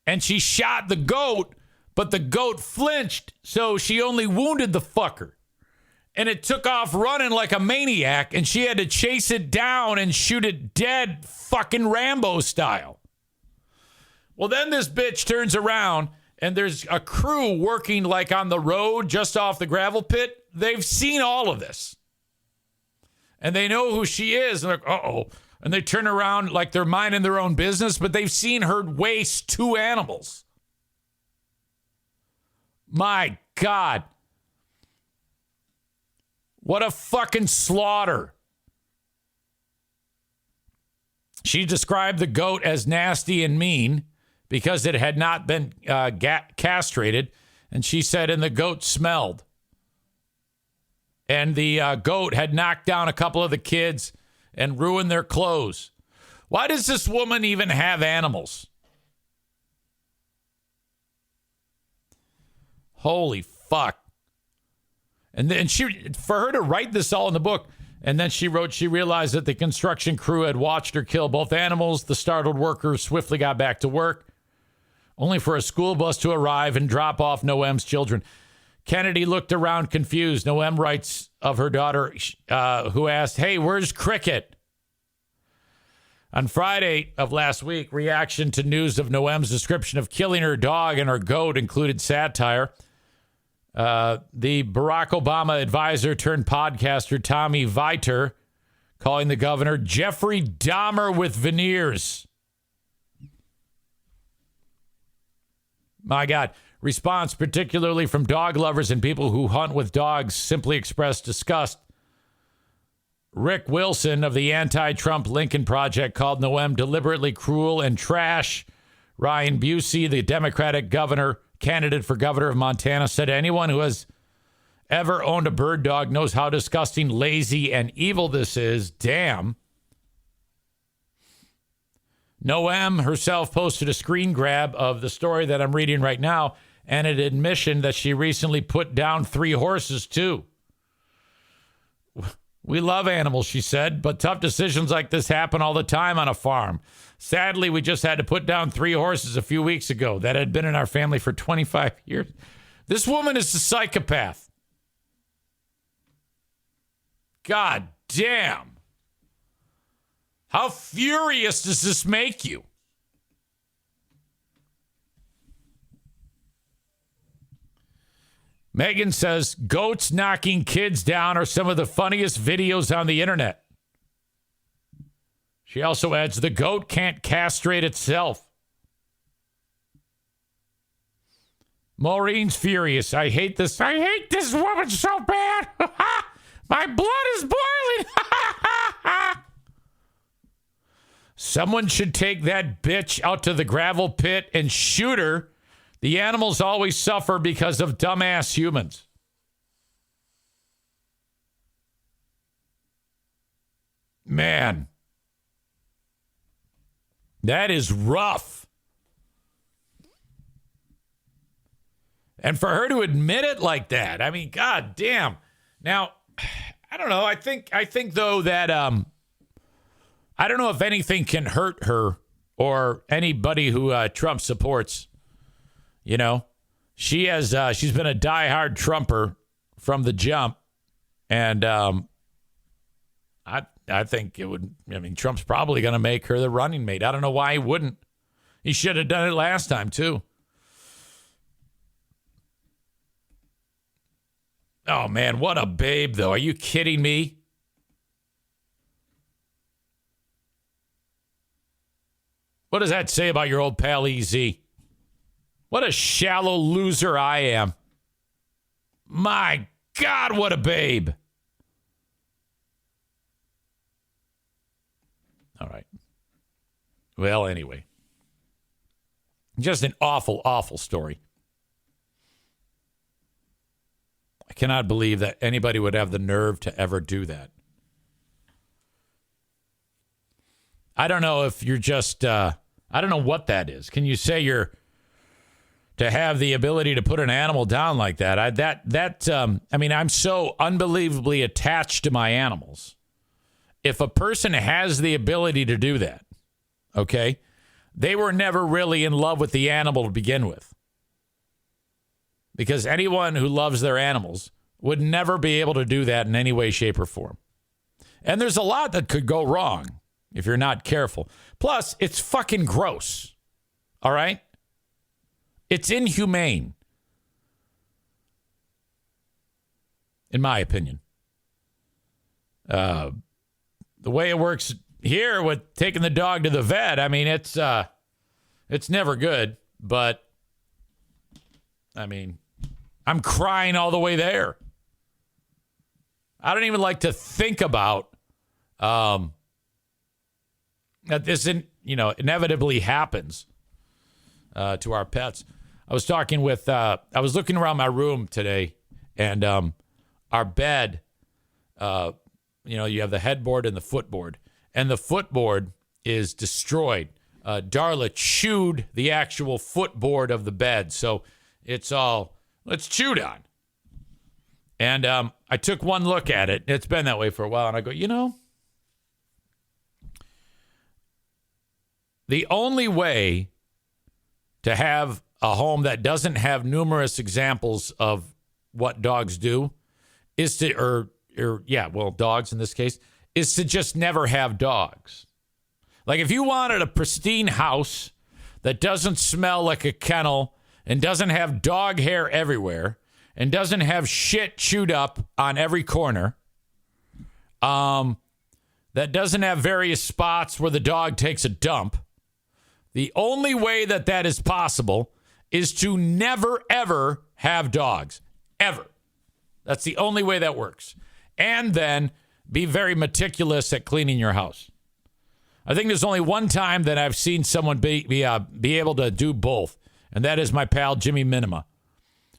And she shot the goat, but the goat flinched, so she only wounded the fucker. And it took off running like a maniac, and she had to chase it down and shoot it dead, fucking Rambo style. Well, then this bitch turns around, and there's a crew working like on the road just off the gravel pit. They've seen all of this. And they know who she is, and they're like, uh-oh. And they turn around like they're minding their own business, but they've seen her waste 2 animals. My God. What a fucking slaughter. She described the goat as nasty and mean because it had not been castrated. And she said, and the goat smelled. And the goat had knocked down a couple of the kids and ruined their clothes. Why does this woman even have animals? Holy fuck. And then for her to write this all in the book, and then she wrote, she realized that the construction crew had watched her kill both animals. The startled workers swiftly got back to work, only for a school bus to arrive and drop off Noem's children. Kennedy looked around confused. Noem writes of her daughter, who asked, hey, where's Cricket? On Friday of last week, reaction to news of Noem's description of killing her dog and her goat included satire. The Barack Obama advisor turned podcaster Tommy Viter calling the governor Jeffrey Dahmer with veneers. My God. Response, particularly from dog lovers and people who hunt with dogs, simply expressed disgust. Rick Wilson of the anti-Trump Lincoln Project called Noem deliberately cruel and trash. Ryan Busey, the Democratic candidate for governor of Montana, said anyone who has ever owned a bird dog knows how disgusting, lazy, and evil this is. Damn. Noem herself posted a screen grab of the story that I'm reading right now and an admission that she recently put down 3 horses, too. We love animals, she said, but tough decisions like this happen all the time on a farm. Sadly, we just had to put down 3 horses a few weeks ago that had been in our family for 25 years. This woman is a psychopath. God damn. How furious does this make you? Megan says, goats knocking kids down are some of the funniest videos on the internet. She also adds, the goat can't castrate itself. Maureen's furious. I hate this woman so bad. My blood is boiling. Someone should take that bitch out to the gravel pit and shoot her. The animals always suffer because of dumbass humans. Man, that is rough. And for her to admit it like that, I mean, god damn. Now, I don't know. I think though that I don't know if anything can hurt her or anybody who Trump supports. You know, she's been a diehard Trumper from the jump, and I think it would. I mean, Trump's probably going to make her the running mate. I don't know why he wouldn't. He should have done it last time too. Oh man, what a babe though! Are you kidding me? What does that say about your old pal EZ? What a shallow loser I am. My God, what a babe. All right. Well, anyway. Just an awful, awful story. I cannot believe that anybody would have the nerve to ever do that. I don't know if you're just, I don't know what that is. Can you say you're, to have the ability to put an animal down like that? I mean, I'm so unbelievably attached to my animals. If a person has the ability to do that, okay, they were never really in love with the animal to begin with. Because anyone who loves their animals would never be able to do that in any way, shape, or form. And there's a lot that could go wrong if you're not careful. Plus, it's fucking gross. All right? It's inhumane, in my opinion. The way it works here with taking the dog to the vet, I mean, it's never good. But, I mean, I'm crying all the way there. I don't even like to think about that this, inevitably happens to our pets. I was talking with, I was looking around my room today, and our bed, you have the headboard and the footboard, and the footboard is destroyed. Darla chewed the actual footboard of the bed, so it's chewed on. And I took one look at it. It's been that way for a while, and I go, the only way to have a home that doesn't have numerous examples of what dogs do is to, dogs in this case, is to just never have dogs. Like if you wanted a pristine house that doesn't smell like a kennel and doesn't have dog hair everywhere and doesn't have shit chewed up on every corner, that doesn't have various spots where the dog takes a dump, the only way that is possible is to never, ever have dogs. Ever. That's the only way that works. And then be very meticulous at cleaning your house. I think there's only one time that I've seen someone be able to do both, and that is my pal Jimmy Minima,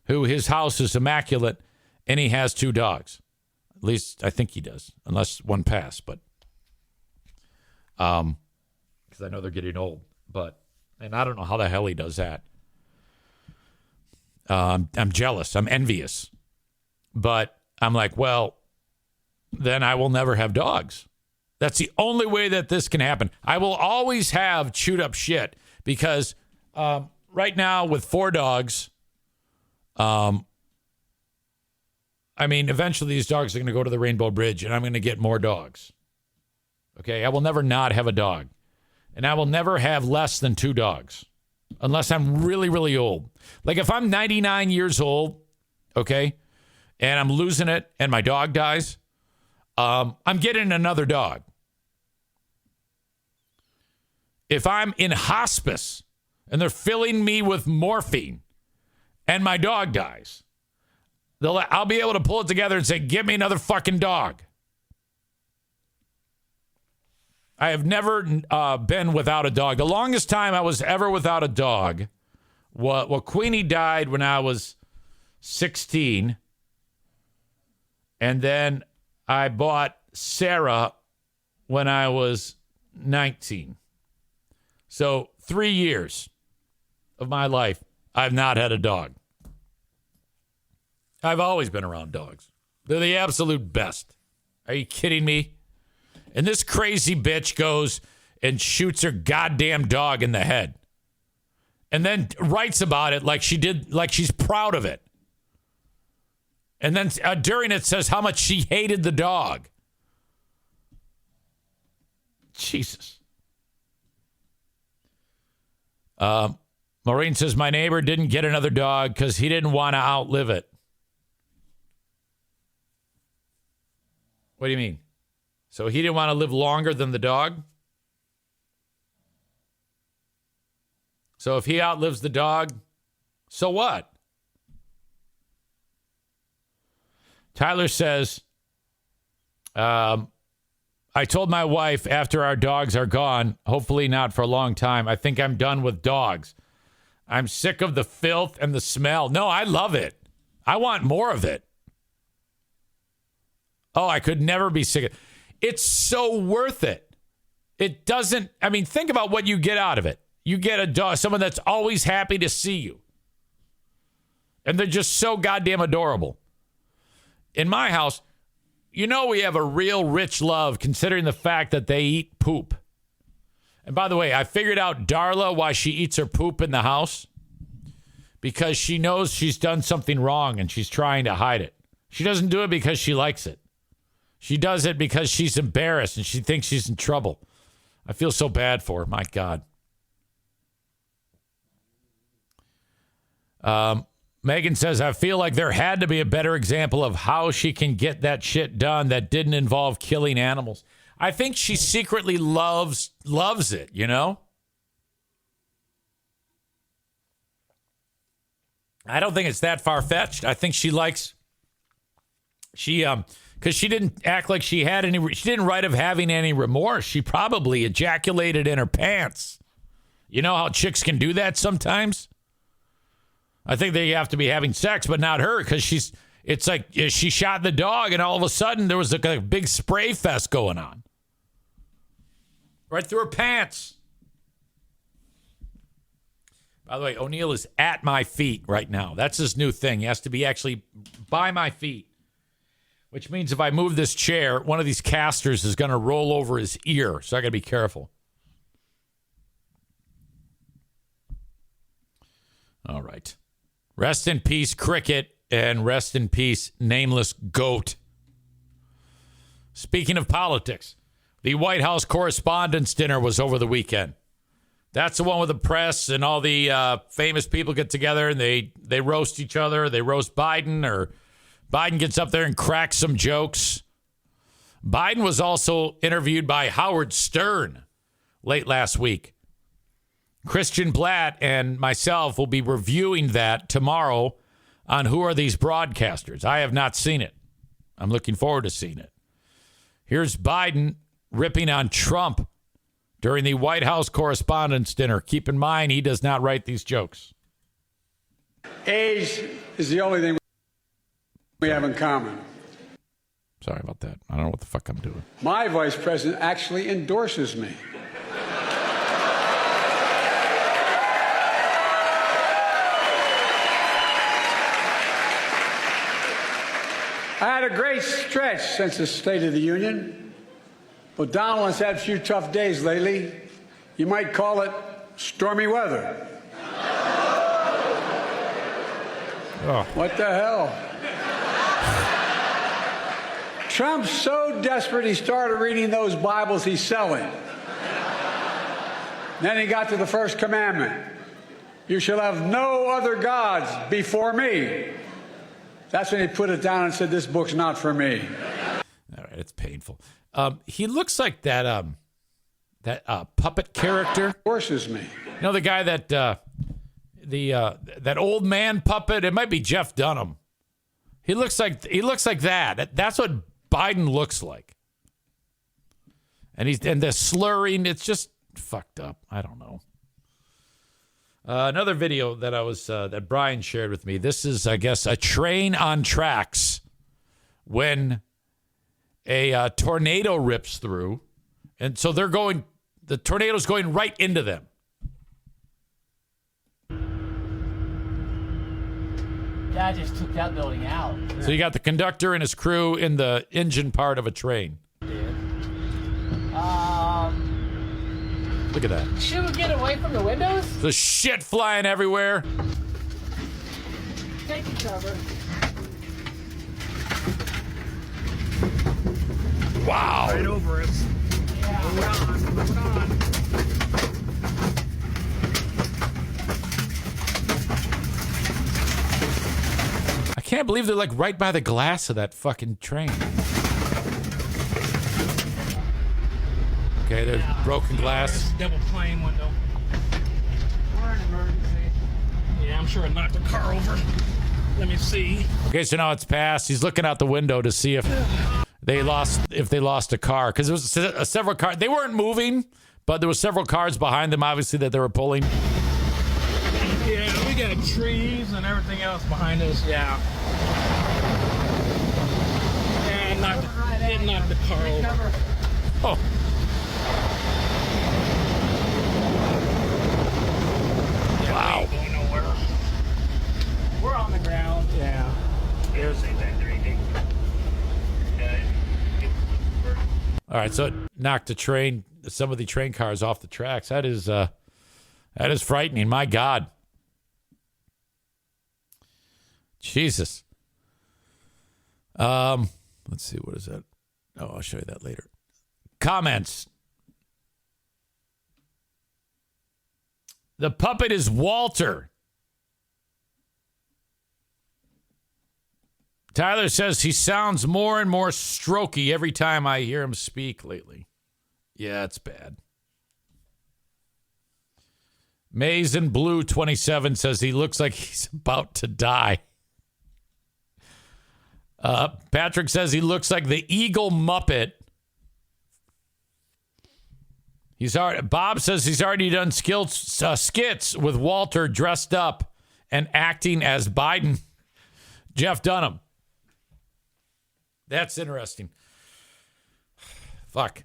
who his house is immaculate, and he has 2 dogs. At least I think he does, unless one passed. But because I know they're getting old. And I don't know how the hell he does that. I'm jealous. I'm envious. But I'm like, well, then I will never have dogs. That's the only way that this can happen. I will always have chewed up shit because right now with 4 dogs, eventually these dogs are going to go to the Rainbow Bridge and I'm going to get more dogs. Okay, I will never not have a dog. And I will never have less than 2 dogs unless I'm really, really old. Like if I'm 99 years old, okay, and I'm losing it and my dog dies, I'm getting another dog. If I'm in hospice and they're filling me with morphine and my dog dies, I'll be able to pull it together and say, give me another fucking dog. I have never been without a dog. The longest time I was ever without a dog, Queenie died when I was 16. And then I bought Sarah when I was 19. So 3 years of my life, I've not had a dog. I've always been around dogs. They're the absolute best. Are you kidding me? And this crazy bitch goes and shoots her goddamn dog in the head. And then writes about it like she's proud of it. And then during it says how much she hated the dog. Jesus. Maureen says, my neighbor didn't get another dog because he didn't want to outlive it. What do you mean? So he didn't want to live longer than the dog? So if he outlives the dog, so what? Tyler says, I told my wife after our dogs are gone, hopefully not for a long time, I think I'm done with dogs. I'm sick of the filth and the smell. No, I love it. I want more of it. Oh, I could never be sick of it. It's so worth it. It doesn't, think about what you get out of it. You get a dog, someone that's always happy to see you. And they're just so goddamn adorable. In my house, we have a real rich love considering the fact that they eat poop. And by the way, I figured out Darla why she eats her poop in the house. Because she knows she's done something wrong and she's trying to hide it. She doesn't do it because she likes it. She does it because she's embarrassed and she thinks she's in trouble. I feel so bad for her. My God. Megan says, I feel like there had to be a better example of how she can get that shit done that didn't involve killing animals. I think she secretly loves it, I don't think it's that far-fetched. I think she likes, because she didn't act like she didn't write of having any remorse. She probably ejaculated in her pants. You know how chicks can do that sometimes? I think they have to be having sex, but not her, because it's like she shot the dog and all of a sudden there was a big spray fest going on. Right through her pants. By the way, O'Neill is at my feet right now. That's his new thing. He has to be actually by my feet, which means if I move this chair, one of these casters is going to roll over his ear. So I got to be careful. All right. Rest in peace, cricket, and rest in peace, nameless goat. Speaking of politics, the White House Correspondents' Dinner was over the weekend. That's the one with the press and all the famous people get together and they roast each other. They roast Biden, or Biden gets up there and cracks some jokes. Biden was also interviewed by Howard Stern late last week. Christian Blatt and myself will be reviewing that tomorrow on Who Are These Broadcasters. I have not seen it. I'm looking forward to seeing it. Here's Biden ripping on Trump during the White House Correspondents' Dinner. Keep in mind, he does not write these jokes. Age is the only thing we have in common. Sorry about that. I don't know what the fuck I'm doing. My vice president actually endorses me. I had a great stretch since the State of the Union, but Donald has had a few tough days lately. You might call it stormy weather. Oh. What the hell? Trump's so desperate he started reading those Bibles he's selling. Then he got to the first commandment. You shall have no other gods before me. That's when he put it down and said, this book's not for me. All right, it's painful. He looks like that puppet character. Forces me. You know the guy that that old man puppet? It might be Jeff Dunham. He looks like that. That's what Biden looks like. And the slurring, it's just fucked up. I don't know. Another video that that Brian shared with me. This is, I guess, a train on tracks when a tornado rips through, and so the tornado's going right into them. Yeah, I just took that building out. So you got the conductor and his crew in the engine part of a train. Look at that. Should we get away from the windows? The shit flying everywhere. Take cover. Wow. Right over us. Yeah. Move it on. I can't believe they're like right by the glass of that fucking train. Okay, there's broken glass. Double plane window. We're in emergency. Yeah, I'm sure it knocked the car over. Let me see. Okay, so now it's passed. He's looking out the window to see if they lost a car, because there was several cars. They weren't moving, but there were several cars behind them, obviously, that they were pulling. Yeah, we got trees and everything else behind us. Yeah. Yeah, it knocked the car over. Oh. Yeah, Wow. we ain't going nowhere. We're on the ground. Yeah. There's a vendor. All right, so it knocked some of the train cars off the tracks. That is frightening. My God. Jesus. Let's see, what is that? Oh, I'll show you that later. Comments. The puppet is Walter. Tyler says he sounds more and more strokey every time I hear him speak lately. Yeah, it's bad. Maze in Blue 27 says he looks like he's about to die. Patrick says he looks like the Eagle Muppet. Bob says he's already done skits with Walter dressed up and acting as Biden. Jeff Dunham. That's interesting. Fuck.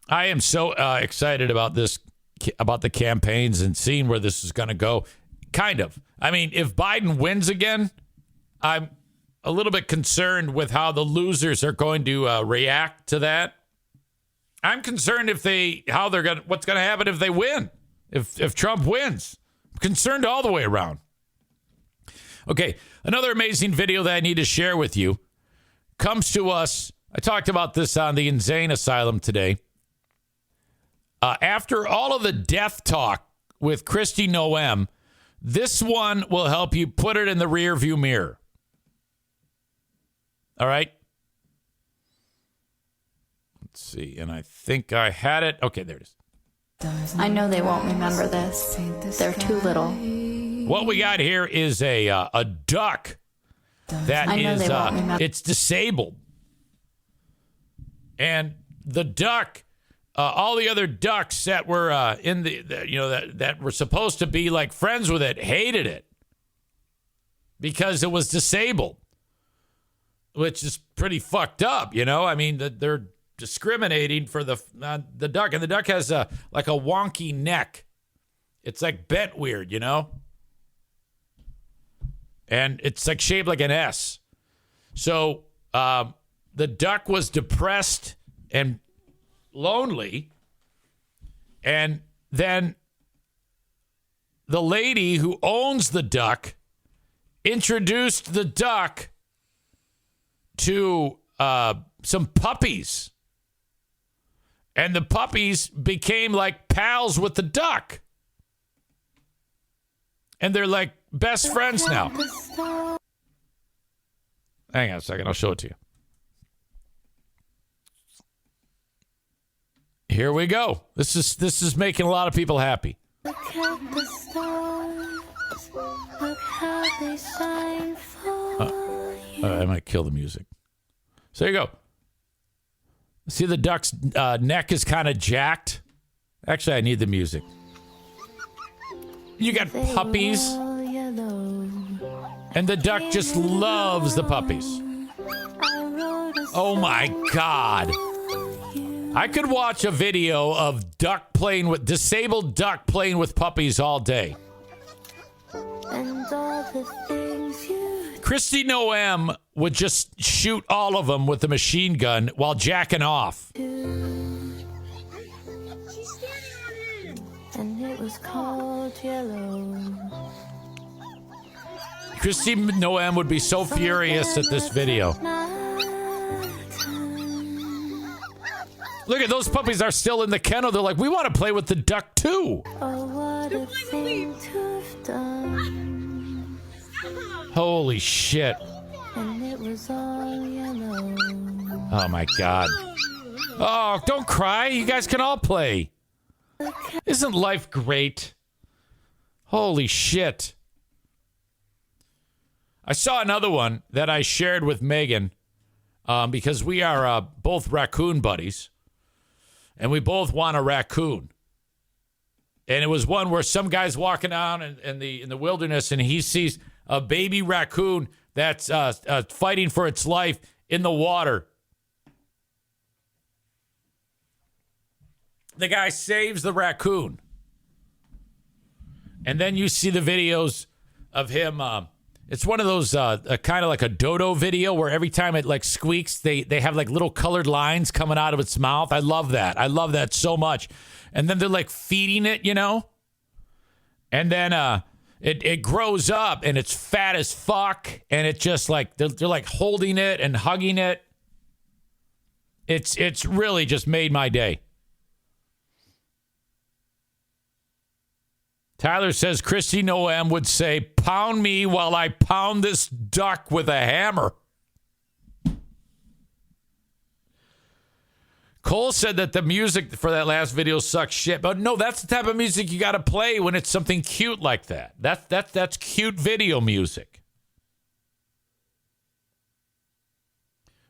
I am so excited about this, about the campaigns and seeing where this is going to go. Kind of. I mean, if Biden wins again, I'm a little bit concerned with how the losers are going to react to that. I'm concerned what's going to happen if they win, if Trump wins. I'm concerned all the way around. Okay, another amazing video that I need to share with you comes to us. I talked about this on the Insane Asylum today. After all of the death talk with Kristi Noem, this one will help you put it in the rearview mirror. All right? Let's see. And I think I had it. Okay, there it is. I know they won't remember this. They're too little. What we got here is a duck that is it's disabled. And the duck, all the other ducks that were in that were supposed to be like friends with it hated it because it was disabled, which is pretty fucked up. I mean, they're discriminating for the duck, and the duck has like a wonky neck. It's like bent weird, and it's like shaped like an S. So the duck was depressed and lonely. And then the lady who owns the duck introduced the duck to some puppies. And the puppies became like pals with the duck. And they're like best friends now. Hang on a second. I'll show it to you. Here we go. This is making a lot of people happy. Look at the stars. Look how they shine for you. I might kill the music. So there you go. See, the duck's neck is kind of jacked. Actually, I need the music. You got puppies. And the duck just loves the puppies. Oh my God. I could watch a video of disabled duck playing with puppies all day. Kristi Noem would just shoot all of them with a machine gun while jacking off. And it was called yellow. Kristi Noem would be so furious at this video. Look at those puppies are still in the kennel. They're like, we want to play with the duck too. Oh, what a thing to have done. Holy shit. And it was all yellow. Oh my God. Oh, don't cry. You guys can all play. Isn't life great? Holy shit. I saw another one that I shared with Megan because we are both raccoon buddies. And we both want a raccoon. And it was one where some guy's walking out in the wilderness and he sees a baby raccoon that's fighting for its life in the water. The guy saves the raccoon. And then you see the videos of him. It's one of those kind of like a dodo video where every time it like squeaks, they have like little colored lines coming out of its mouth. I love that. I love that so much. And then they're like feeding it, you know? And then it grows up and it's fat as fuck. And it just like, they're like holding it and hugging it. It's really just made my day. Tyler says Kristi Noem would say, pound me while I pound this duck with a hammer. Cole said that the music for that last video sucks shit. But no, that's the type of music you got to play when it's something cute like that. That's cute video music.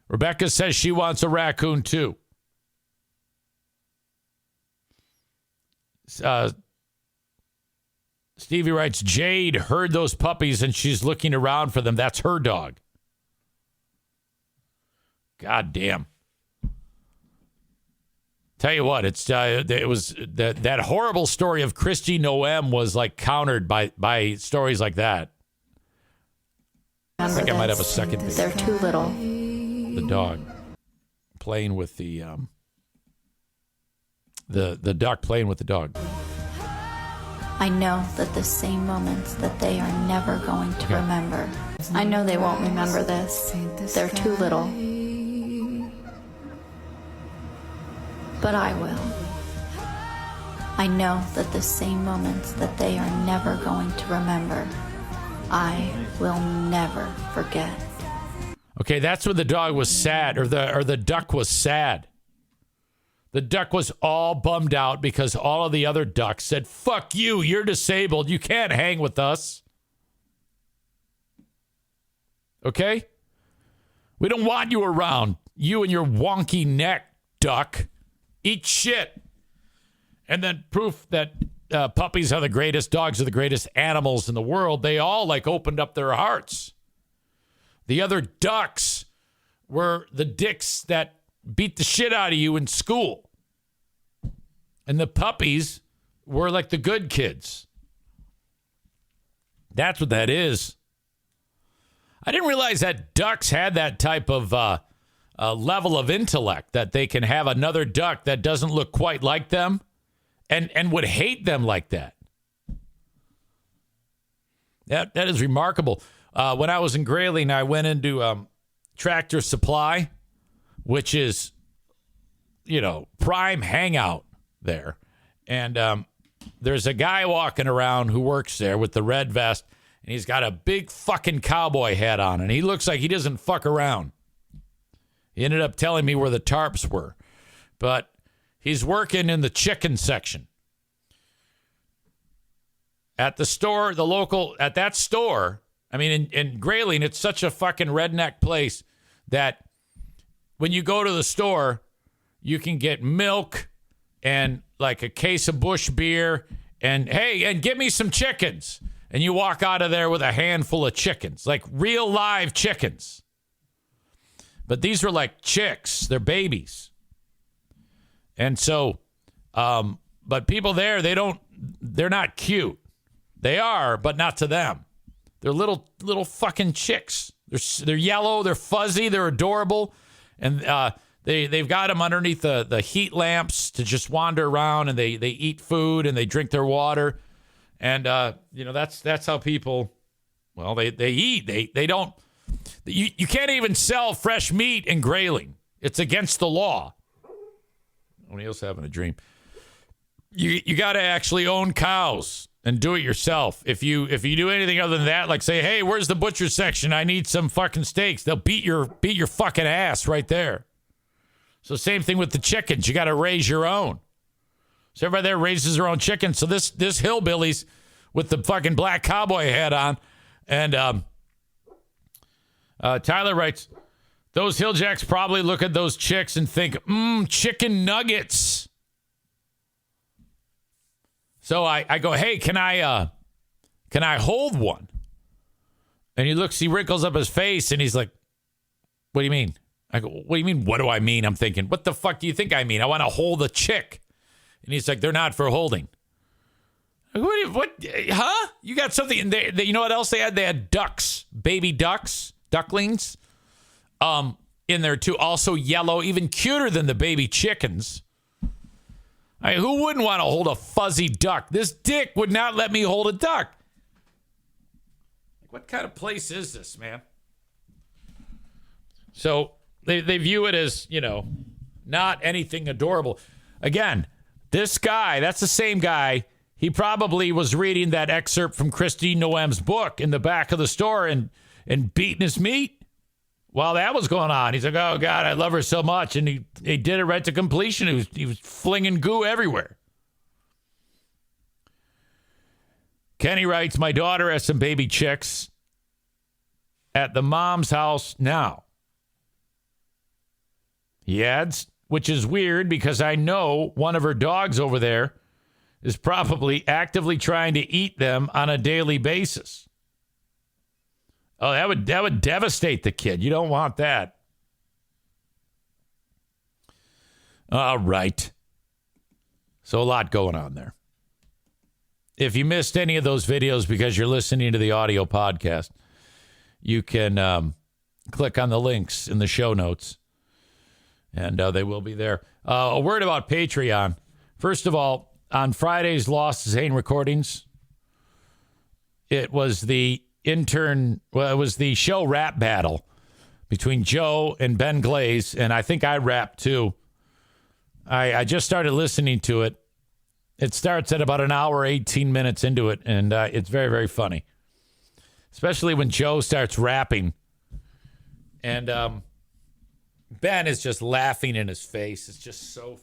Rebecca says she wants a raccoon too. Stevie writes, Jade heard those puppies and she's looking around for them. That's her dog. God damn. Tell you what, it was that horrible story of Kristi Noem was like countered by stories like that. I think I might have a second video. They're too little. The dog playing with the duck playing with the dog. I know that the same moments that they are never going to remember. I know they won't remember this. They're too little. But I will. I know that the same moments that they are never going to remember, I will never forget. Okay, that's when the dog was sad, or the duck was sad. The duck was all bummed out because all of the other ducks said, fuck you, you're disabled, you can't hang with us. Okay? We don't want you around, you and your wonky neck, duck. Eat shit. And then proof that puppies are the greatest, dogs are the greatest animals in the world, they all like opened up their hearts. The other ducks were the dicks that beat the shit out of you in school. And the puppies were like the good kids. That's what that is. I didn't realize that ducks had that type of level of intellect, that they can have another duck that doesn't look quite like them and would hate them like that. That is remarkable. When I was in Grayling, I went into Tractor Supply, which is, prime hangout there. And there's a guy walking around who works there with the red vest, and he's got a big fucking cowboy hat on, and he looks like he doesn't fuck around. He ended up telling me where the tarps were. But he's working in the chicken section. At the store, at that store, I mean, in Grayling, it's such a fucking redneck place that when you go to the store, you can get milk and like a case of Busch beer and, hey, and give me some chickens. And you walk out of there with a handful of chickens, like real live chickens. But these are like chicks. They're babies. And so, but people there, they're not cute. They are, but not to them. They're little fucking chicks. They're yellow. They're fuzzy. They're adorable. And they've got them underneath the heat lamps to just wander around, and they eat food and they drink their water. And, that's how people, well, they eat. They don't, you can't even sell fresh meat in Grayling. It's against the law. O'Neill's having a dream. You got to actually own cows and do it yourself. If you do anything other than that, like say, hey, where's the butcher section? I need some fucking steaks. They'll beat your fucking ass right there. So same thing with the chickens. You got to raise your own. So everybody there raises their own chickens. So this hillbilly's with the fucking black cowboy hat on. And Tyler writes, those hilljacks probably look at those chicks and think, chicken nuggets. So I go, hey, can I hold one? And he wrinkles up his face and he's like, what do you mean? I go, what do you mean? What do I mean? I'm thinking, what the fuck do you think I mean? I want to hold a chick. And he's like, they're not for holding. I go, what? Huh? You got something in there? You know what else they had? They had ducks, baby ducks, ducklings, in there too. Also yellow, even cuter than the baby chickens. I mean, who wouldn't want to hold a fuzzy duck? This dick would not let me hold a duck. What kind of place is this, man? So they view it as, not anything adorable. Again, this guy, that's the same guy. He probably was reading that excerpt from Kristi Noem's book in the back of the store and beating his meat while that was going on. He's like, oh, God, I love her so much. And he did it right to completion. He was flinging goo everywhere. Kenny writes, my daughter has some baby chicks at the mom's house now. He adds, which is weird because I know one of her dogs over there is probably actively trying to eat them on a daily basis. Oh, that would devastate the kid. You don't want that. All right. So a lot going on there. If you missed any of those videos because you're listening to the audio podcast, you can click on the links in the show notes, and they will be there. A word about Patreon. First of all, on Friday's Lost Zane recordings, it was the show rap battle between Joe and Ben Glaze, and I think I rapped too. I just started listening to it. It starts at about an hour, 18 minutes into it, and it's very, very funny. Especially when Joe starts rapping. And Ben is just laughing in his face. It's just so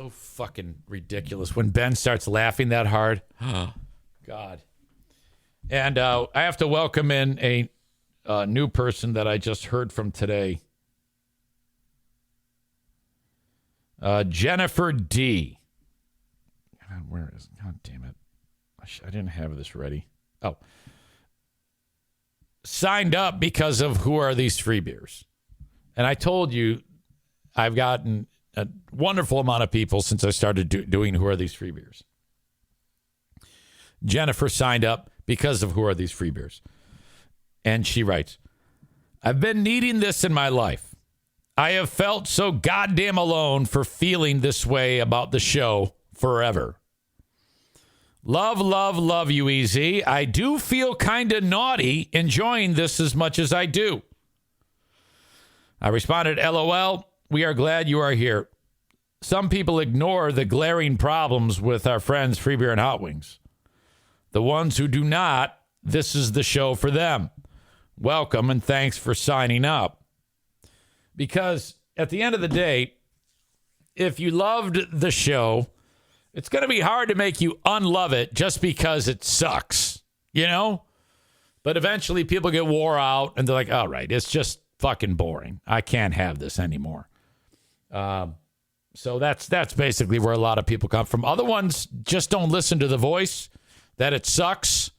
fucking ridiculous. When Ben starts laughing that hard. Oh, God. And I have to welcome in a new person that I just heard from today. Jennifer D. God, where is it? God damn it. I didn't have this ready. Oh. Signed up because of Who Are These Free Beers? And I told you I've gotten a wonderful amount of people since I started doing Who Are These Free Beers. Jennifer signed up because of Who Are These Free Beers? And she writes, I've been needing this in my life. I have felt so goddamn alone for feeling this way about the show forever. Love, love, love you, EZ. I do feel kind of naughty enjoying this as much as I do. I responded, LOL, we are glad you are here. Some people ignore the glaring problems with our friends Free Beer and Hot Wings. The ones who do not, this is the show for them. Welcome and thanks for signing up. Because at the end of the day, if you loved the show, it's going to be hard to make you unlove it just because it sucks, you know? But eventually people get wore out and they're like, all right, it's just fucking boring. I can't have this anymore. So that's basically where a lot of people come from. Other ones just don't listen to the voice, that it sucks,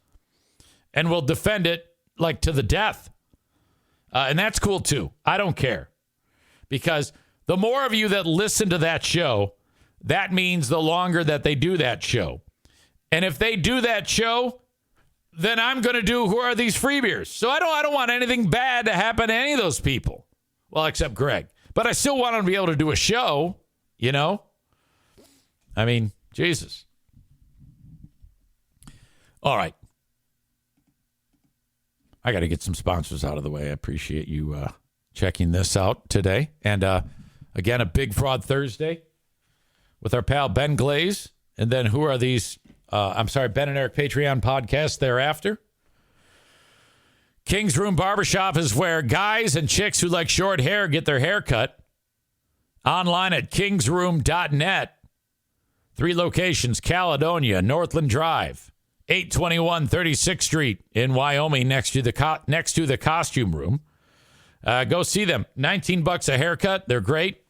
and will defend it like to the death. And that's cool too. I don't care. Because the more of you that listen to that show, that means the longer that they do that show. And if they do that show, then I'm going to do Who Are These Free Beers? So I don't want anything bad to happen to any of those people. Well, except Greg. But I still want them to be able to do a show, you know? I mean, Jesus. All right. I got to get some sponsors out of the way. I appreciate you checking this out today. And again, a Big Fraud Thursday with our pal Ben Glaze. And then Who Are These? Ben and Eric Patreon podcast thereafter. King's Room Barbershop is where guys and chicks who like short hair get their hair cut. Online at kingsroom.net. 3 locations, Caledonia, Northland Drive, 821 36th Street in Wyoming, next to the costume room. Go see them. $19 a haircut. They're great.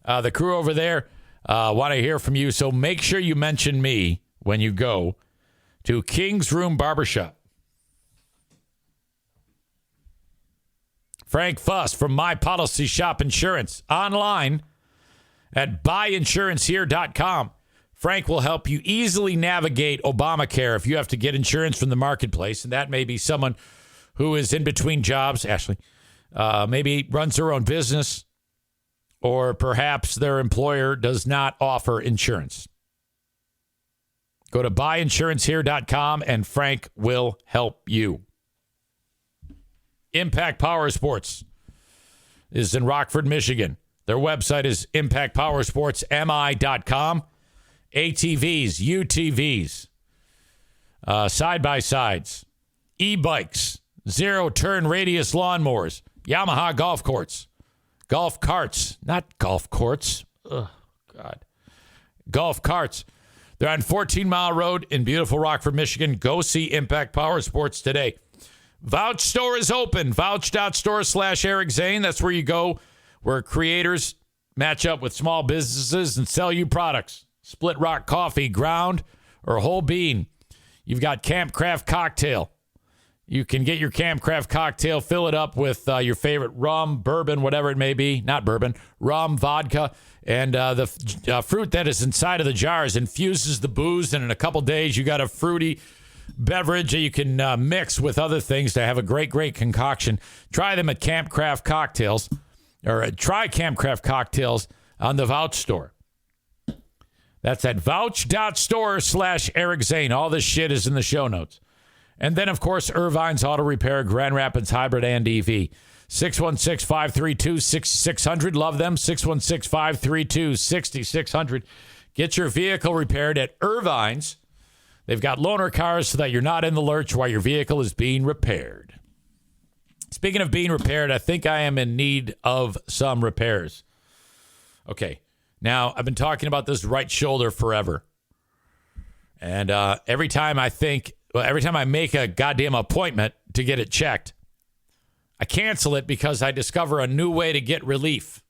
The crew over there want to hear from you, so make sure you mention me when you go to King's Room Barbershop. Frank Fuss from My Policy Shop Insurance, online at buyinsurancehere.com. Frank will help you easily navigate Obamacare if you have to get insurance from the marketplace, and that may be someone who is in between jobs, Ashley, maybe runs their own business, or perhaps their employer does not offer insurance. Go to buyinsurancehere.com and Frank will help you. Impact Power Sports is in Rockford, Michigan. Their website is impactpowersportsmi.com. ATVs, UTVs, side-by-sides, e-bikes, zero-turn radius lawnmowers, Yamaha golf carts, golf carts. Oh, God. Golf carts. They're on 14 Mile Road in beautiful Rockford, Michigan. Go see Impact Power Sports today. Vouch Store is open. Vouch.store/Eric Zane. That's where you go, where creators match up with small businesses and sell you products. Split Rock Coffee, ground or whole bean. You've got Camp Craft Cocktail. You can get your Camp Craft Cocktail, fill it up with your favorite rum, bourbon, whatever it may be. Not bourbon, rum, vodka, and the fruit that is inside of the jars infuses the booze, and in a couple days you got a fruity beverage that you can mix with other things to have a great, great concoction. Try them at Camp Craft Cocktails, or try Camp Craft Cocktails on the Vouch Store. That's at vouch.store/Eric Zane. All this shit is in the show notes. And then, of course, Irvine's Auto Repair, Grand Rapids Hybrid and EV. 616-532-6600. Love them. 616-532-6600. Get your vehicle repaired at Irvine's. They've got loaner cars so that you're not in the lurch while your vehicle is being repaired. Speaking of being repaired, I think I am in need of some repairs. Okay. Now, I've been talking about this right shoulder forever. And every time I make a goddamn appointment to get it checked, I cancel it because I discover a new way to get relief.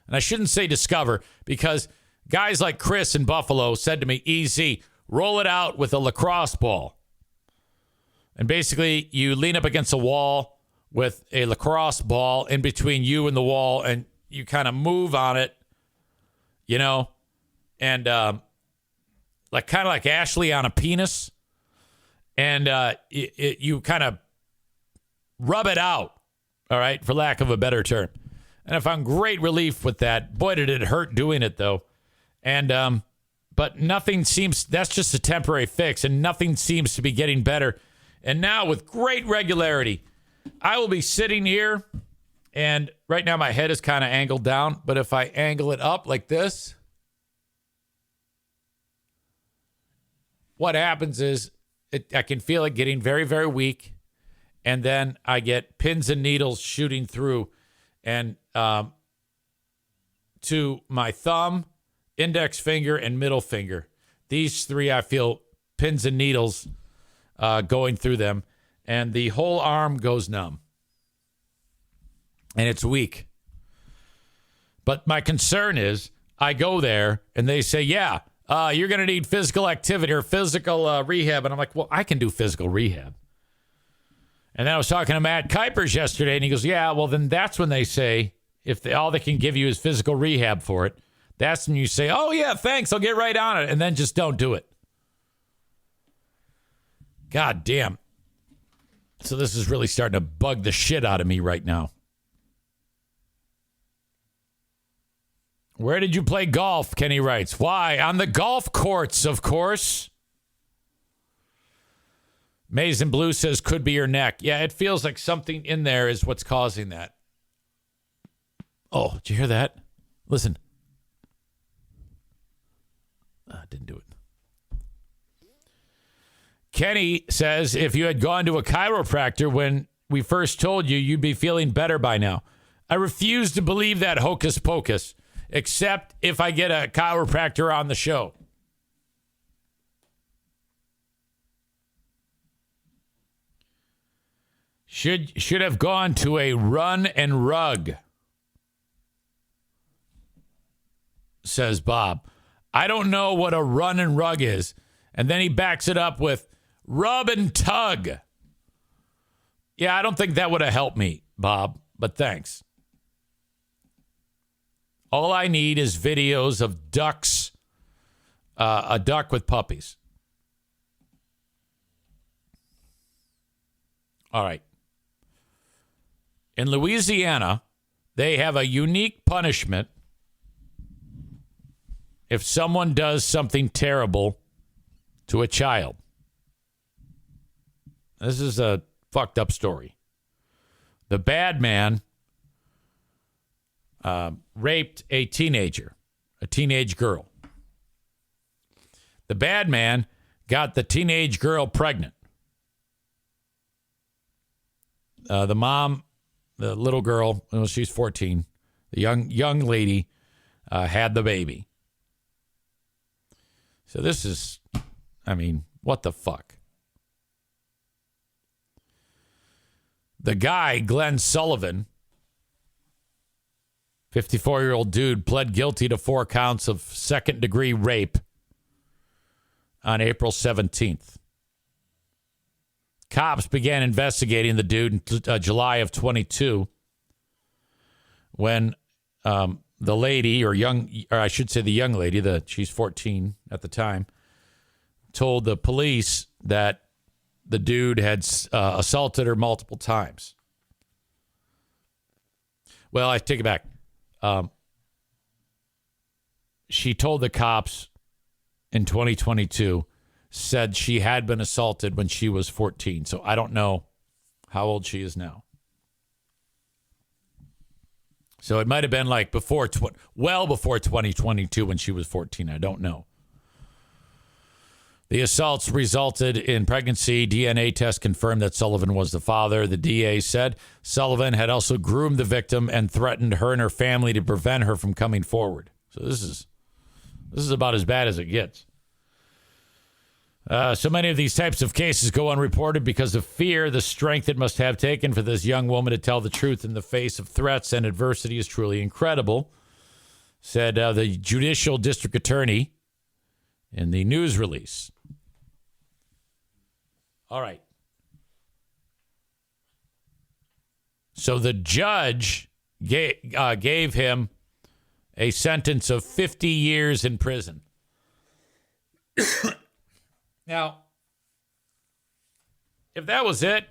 And I shouldn't say discover, because guys like Chris in Buffalo said to me, easy, roll it out with a lacrosse ball. And basically, you lean up against a wall with a lacrosse ball in between you and the wall, and you kind of move on it, you know, and kind of like Ashley on a penis. And you kind of rub it out, all right, for lack of a better term. And I found great relief with that. Boy, did it hurt doing it, though. And but nothing seems, that's just a temporary fix, and nothing seems to be getting better. And now with great regularity, I will be sitting here, and right now my head is kind of angled down, but if I angle it up like this, what happens is I can feel it getting very, very weak, and then I get pins and needles shooting through, and to my thumb, index finger, and middle finger. These three, I feel pins and needles going through them, and the whole arm goes numb. And it's weak. But my concern is I go there, and they say, yeah, you're going to need physical activity or physical rehab. And I'm like, well, I can do physical rehab. And then I was talking to Matt Kuipers yesterday, and he goes, yeah, well, then that's when they say, if all they can give you is physical rehab for it, that's when you say, oh, yeah, thanks, I'll get right on it, and then just don't do it. God damn. So this is really starting to bug the shit out of me right now. Where did you play golf? Kenny writes. Why? On the golf courts, of course. Mason Blue says, could be your neck. Yeah, it feels like something in there is what's causing that. Oh, did you hear that? Listen. Didn't do it. Kenny says, if you had gone to a chiropractor when we first told you, you'd be feeling better by now. I refuse to believe that hocus pocus, except if I get a chiropractor on the show. Should have gone to a run and rug, says Bob. I don't know what a run and rug is. And then he backs it up with rub and tug. Yeah, I don't think that would have helped me, Bob, but thanks. All I need is videos of ducks, a duck with puppies. All right. In Louisiana, they have a unique punishment if someone does something terrible to a child. This is a fucked up story. The bad man raped a teenage girl. The bad man got the teenage girl pregnant. The mom, the little girl, well, she's 14. The young lady had the baby. So this is, I mean, what the fuck? The guy, Glenn Sullivan, 54-year-old dude, pled guilty to 4 counts of second-degree rape on April 17th. Cops began investigating the dude in July of 22 when the lady, or I should say the young lady, she's 14 at the time, told the police that the dude had assaulted her multiple times. Well, I take it back. She told the cops in 2022, said she had been assaulted when she was 14. So I don't know how old she is now. So it might have been like well before 2022 when she was 14. I don't know. The assaults resulted in pregnancy. DNA test confirmed that Sullivan was the father. The DA said Sullivan had also groomed the victim and threatened her and her family to prevent her from coming forward. So this is about as bad as it gets. So many of these types of cases go unreported because of fear. The strength it must have taken for this young woman to tell the truth in the face of threats and adversity is truly incredible, said the judicial district attorney in the news release. All right. So the judge gave him a sentence of 50 years in prison. Now, if that was it,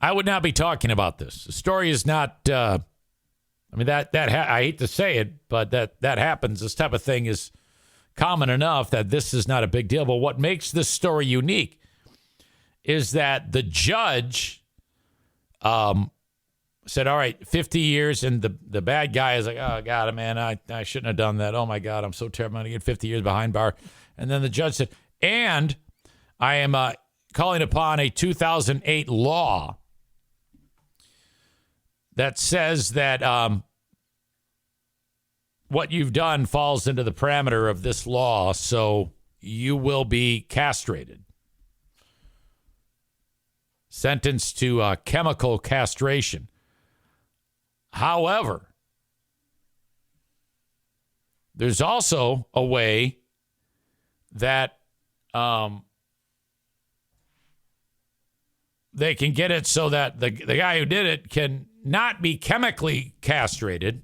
I would not be talking about this. The story is not. I hate to say it, but that happens. This type of thing is common enough that this is not a big deal. But what makes this story unique is that the judge said, all right, 50 years. And the bad guy is like, oh, God, man, I shouldn't have done that. Oh, my God, I'm so terrible. I'm going to get 50 years behind bar. And then the judge said, and I am calling upon a 2008 law that says that what you've done falls into the parameter of this law, so you will be castrated. Sentenced to chemical castration. However, there's also a way that they can get it so that the guy who did it can not be chemically castrated,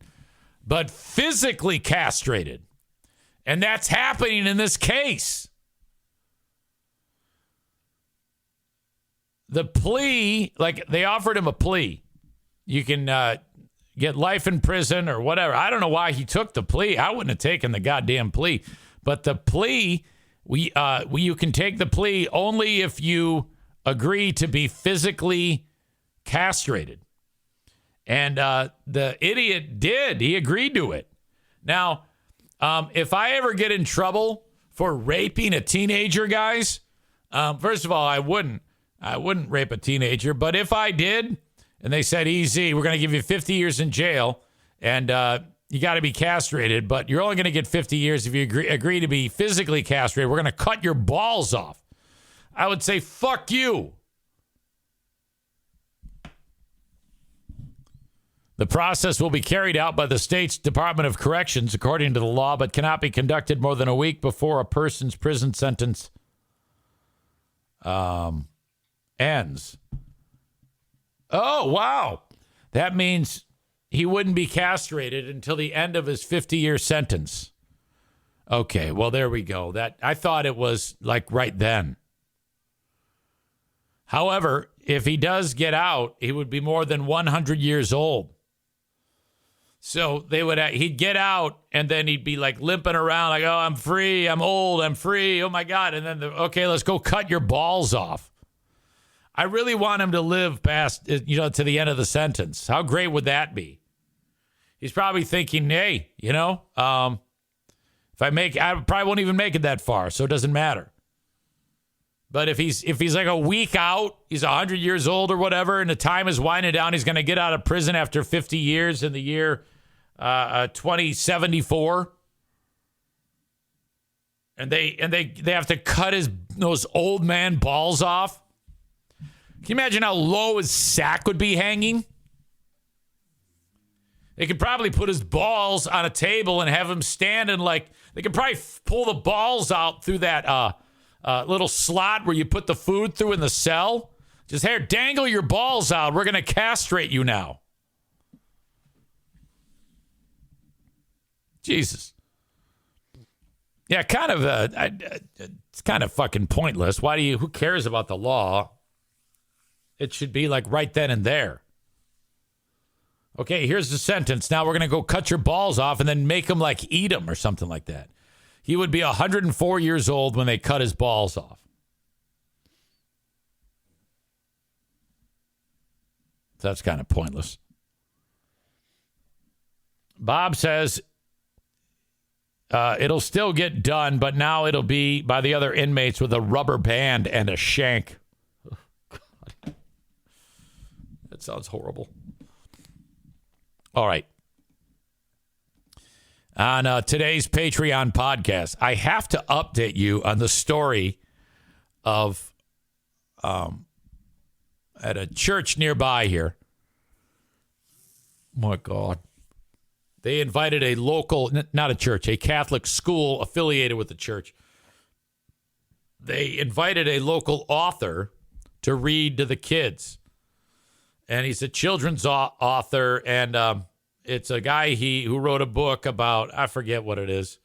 but physically castrated. And that's happening in this case. The plea, like they offered him a plea. You can get life in prison or whatever. I don't know why he took the plea. I wouldn't have taken the goddamn plea. But the plea, you can take the plea only if you agree to be physically castrated. And the idiot did. He agreed to it. Now, if I ever get in trouble for raping a teenager, guys, first of all, I wouldn't rape a teenager. But if I did, and they said, easy, we're going to give you 50 years in jail, and you got to be castrated, but you're only going to get 50 years if you agree to be physically castrated. We're going to cut your balls off. I would say, fuck you. The process will be carried out by the state's Department of Corrections according to the law, but cannot be conducted more than a week before a person's prison sentence ends. Oh, wow. That means he wouldn't be castrated until the end of his 50-year sentence. Okay, well, there we go. That I thought it was like right then. However, if he does get out, he would be more than 100 years old. So he'd get out, and then he'd be like limping around like, oh, I'm free, I'm old, I'm free, oh my God. And then, okay, let's go cut your balls off. I really want him to live past, to the end of the sentence. How great would that be? He's probably thinking, hey, if I probably won't even make it that far, so it doesn't matter. But if he's like a week out, he's 100 years old or whatever, and the time is winding down, he's going to get out of prison after 50 years in the year 2074. And they have to cut those old man balls off. Can you imagine how low his sack would be hanging? They could probably put his balls on a table and have him standing they could probably pull the balls out through that little slot where you put the food through in the cell. Just here, dangle your balls out. We're going to castrate you now. Jesus. Yeah, kind of. It's kind of fucking pointless. Who cares about the law? It should be like right then and there. Okay, here's the sentence. Now we're going to go cut your balls off and then make them eat them or something like that. He would be 104 years old when they cut his balls off. That's kind of pointless. Bob says it'll still get done, but now it'll be by the other inmates with a rubber band and a shank. Oh, God. That sounds horrible. All right. On today's Patreon podcast, I have to update you on the story of at a church nearby here. My God. They invited a local, not a church, a Catholic school affiliated with the church. They invited a local author to read to the kids. And he's a children's author, and it's a guy who wrote a book about, I forget what it is.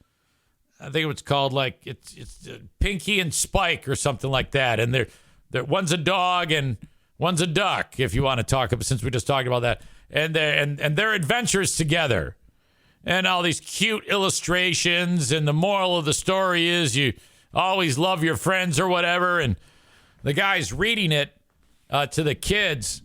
I think it's called it's Pinky and Spike or something like that. And they're one's a dog and One's a duck, if you want to talk about, since we just talked about that. And their adventures together. And all these cute illustrations. And the moral of the story is you always love your friends or whatever. And the guy's reading it to the kids.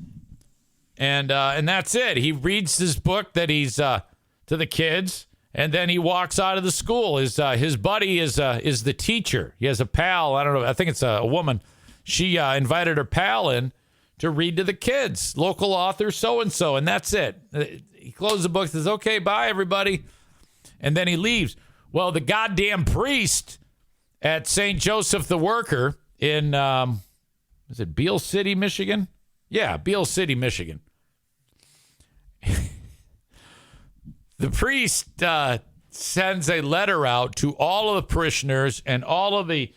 And that's it. He reads his book that he's to the kids. And then he walks out of the school. His buddy is the teacher. He has a pal. I don't know. I think it's a woman. She invited her pal in to read to the kids. Local author so-and-so. And that's it. He closes the book, says, okay, bye, everybody. And then he leaves. Well, the goddamn priest at St. Joseph the Worker in, is it Beale City, Michigan? Yeah, Beale City, Michigan. The priest sends a letter out to all of the parishioners and all of the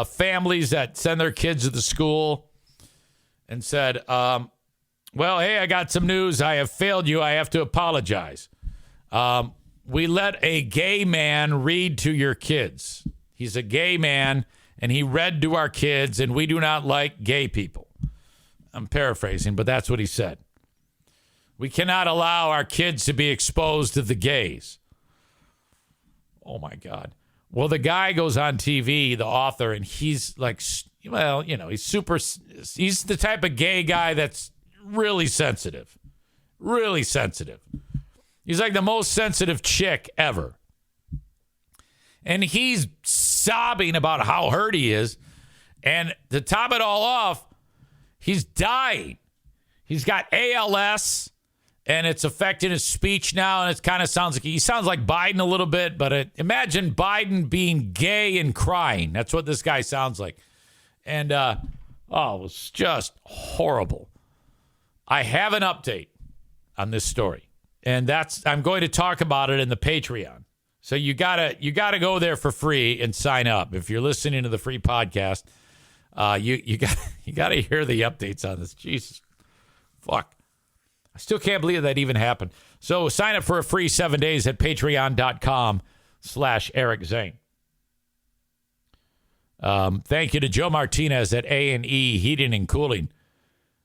families that send their kids to the school and said, well, hey, I got some news. I have failed you. I have to apologize. We let a gay man read to your kids. He's a gay man, and he read to our kids, and we do not like gay people. I'm paraphrasing, but that's what he said. We cannot allow our kids to be exposed to the gays. Oh, my God. Well, the guy goes on TV, the author, and he's like, well, you know, he's the type of gay guy that's really sensitive. Really sensitive. He's like the most sensitive chick ever. And he's sobbing about how hurt he is. And to top it all off, he's dying. He's got ALS. And it's affecting his speech now, and it kind of sounds like he sounds like Biden a little bit. But imagine Biden being gay and crying. That's what this guy sounds like. And it was just horrible. I have an update on this story, and I'm going to talk about it in the Patreon. So you gotta go there for free and sign up if you're listening to the free podcast. You gotta hear the updates on this. Jesus, fuck. I still can't believe that even happened. So sign up for a free 7 days at patreon.com/Eric Zane. Thank you to Joe Martinez at A&E Heating and Cooling.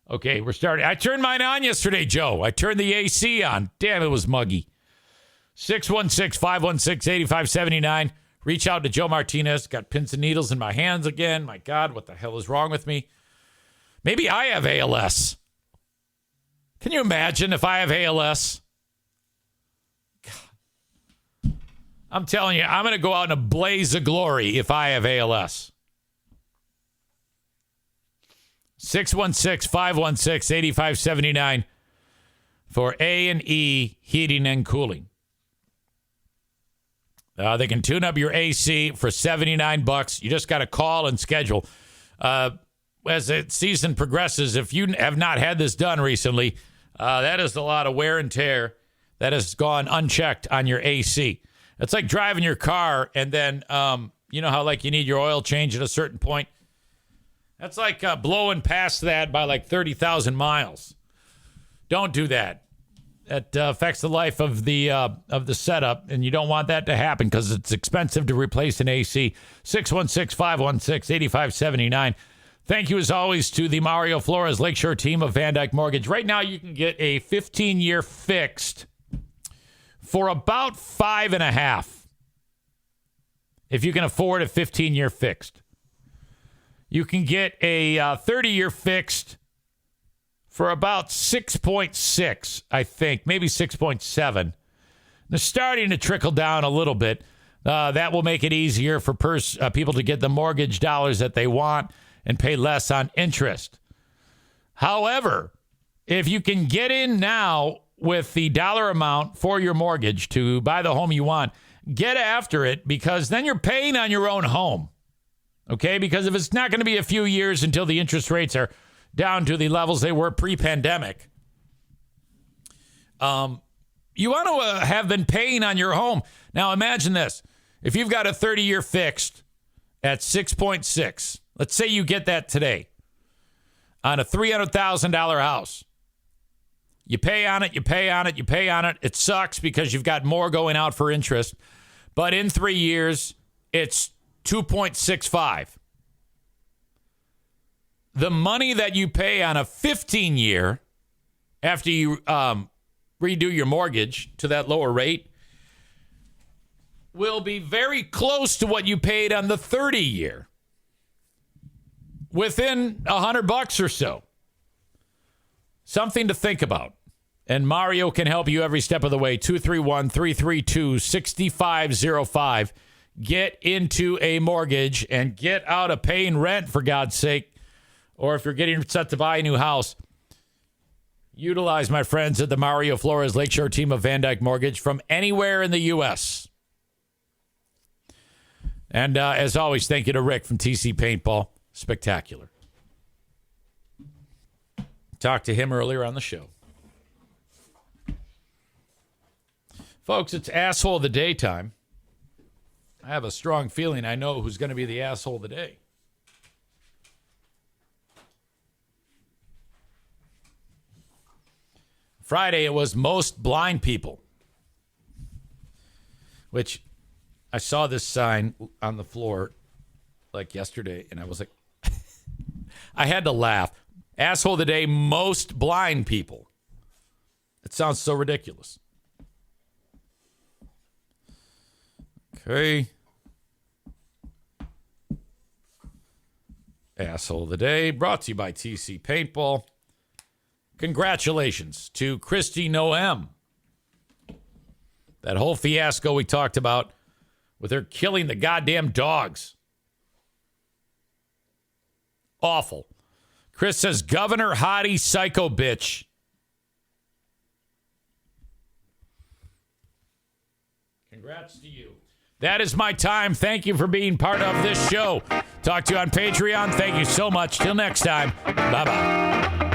Okay, we're starting. I turned mine on yesterday, Joe. I turned the AC on. Damn, it was muggy. 616-516-8579. Reach out to Joe Martinez. Got pins and needles in my hands again. My God, what the hell is wrong with me? Maybe I have ALS. Can you imagine if I have ALS? God. I'm telling you, I'm going to go out in a blaze of glory if I have ALS. 616-516-8579 for A&E Heating and Cooling. They can tune up your AC for $79. You just got to call and schedule. As the season progresses, if you have not had this done recently, that is a lot of wear and tear that has gone unchecked on your AC. It's like driving your car and then, you know how like you need your oil change at a certain point? That's like blowing past that by like 30,000 miles. Don't do that. That affects the life of the setup, and you don't want that to happen because it's expensive to replace an AC. 616-516-8579. Thank you, as always, to the Mario Flores Lakeshore team of Van Dyke Mortgage. Right now, you can get a 15-year fixed for about $5.5 if you can afford a 15-year fixed. You can get a 30-year fixed for about 6.6, I think, maybe 6.7. They're starting to trickle down a little bit. That will make it easier for people to get the mortgage dollars that they want and pay less on interest. However, if you can get in now with the dollar amount for your mortgage to buy the home you want, get after it, because then you're paying on your own home. Okay? Because if it's not going to be a few years until the interest rates are down to the levels they were pre-pandemic, you want to have been paying on your home. Now, imagine this. If you've got a 30-year fixed at 6.6, let's say you get that today on a $300,000 house. You pay on it, you pay on it, you pay on it. It sucks because you've got more going out for interest. But in 3 years, it's 2.65. the money that you pay on a 15-year after you redo your mortgage to that lower rate will be very close to what you paid on the 30-year, within $100 or so. Something to think about. And Mario can help you every step of the way. 231-332-6505. Get into a mortgage and get out of paying rent, for God's sake. Or if you're getting set to buy a new house, utilize my friends at the Mario Flores Lakeshore team of Van Dyke Mortgage from anywhere in the U.S. And as always, thank you to Rick from TC Paintball. Spectacular. Talked to him earlier on the show. Folks, it's asshole of the day time. I have a strong feeling I know who's going to be the asshole of the day. Friday, it was most blind people, which I saw this sign on the floor like yesterday, and I was like, I had to laugh. Asshole of the day, most blind people. It sounds so ridiculous. Okay. Asshole of the day, brought to you by TC Paintball. Congratulations to Kristi Noem. That whole fiasco we talked about with her killing the goddamn dogs. Awful. Chris says, Governor Hottie psycho bitch. Congrats to you. That is my time. Thank you for being part of this show. Talk to you on Patreon. Thank you so much. Till next time. Bye-bye.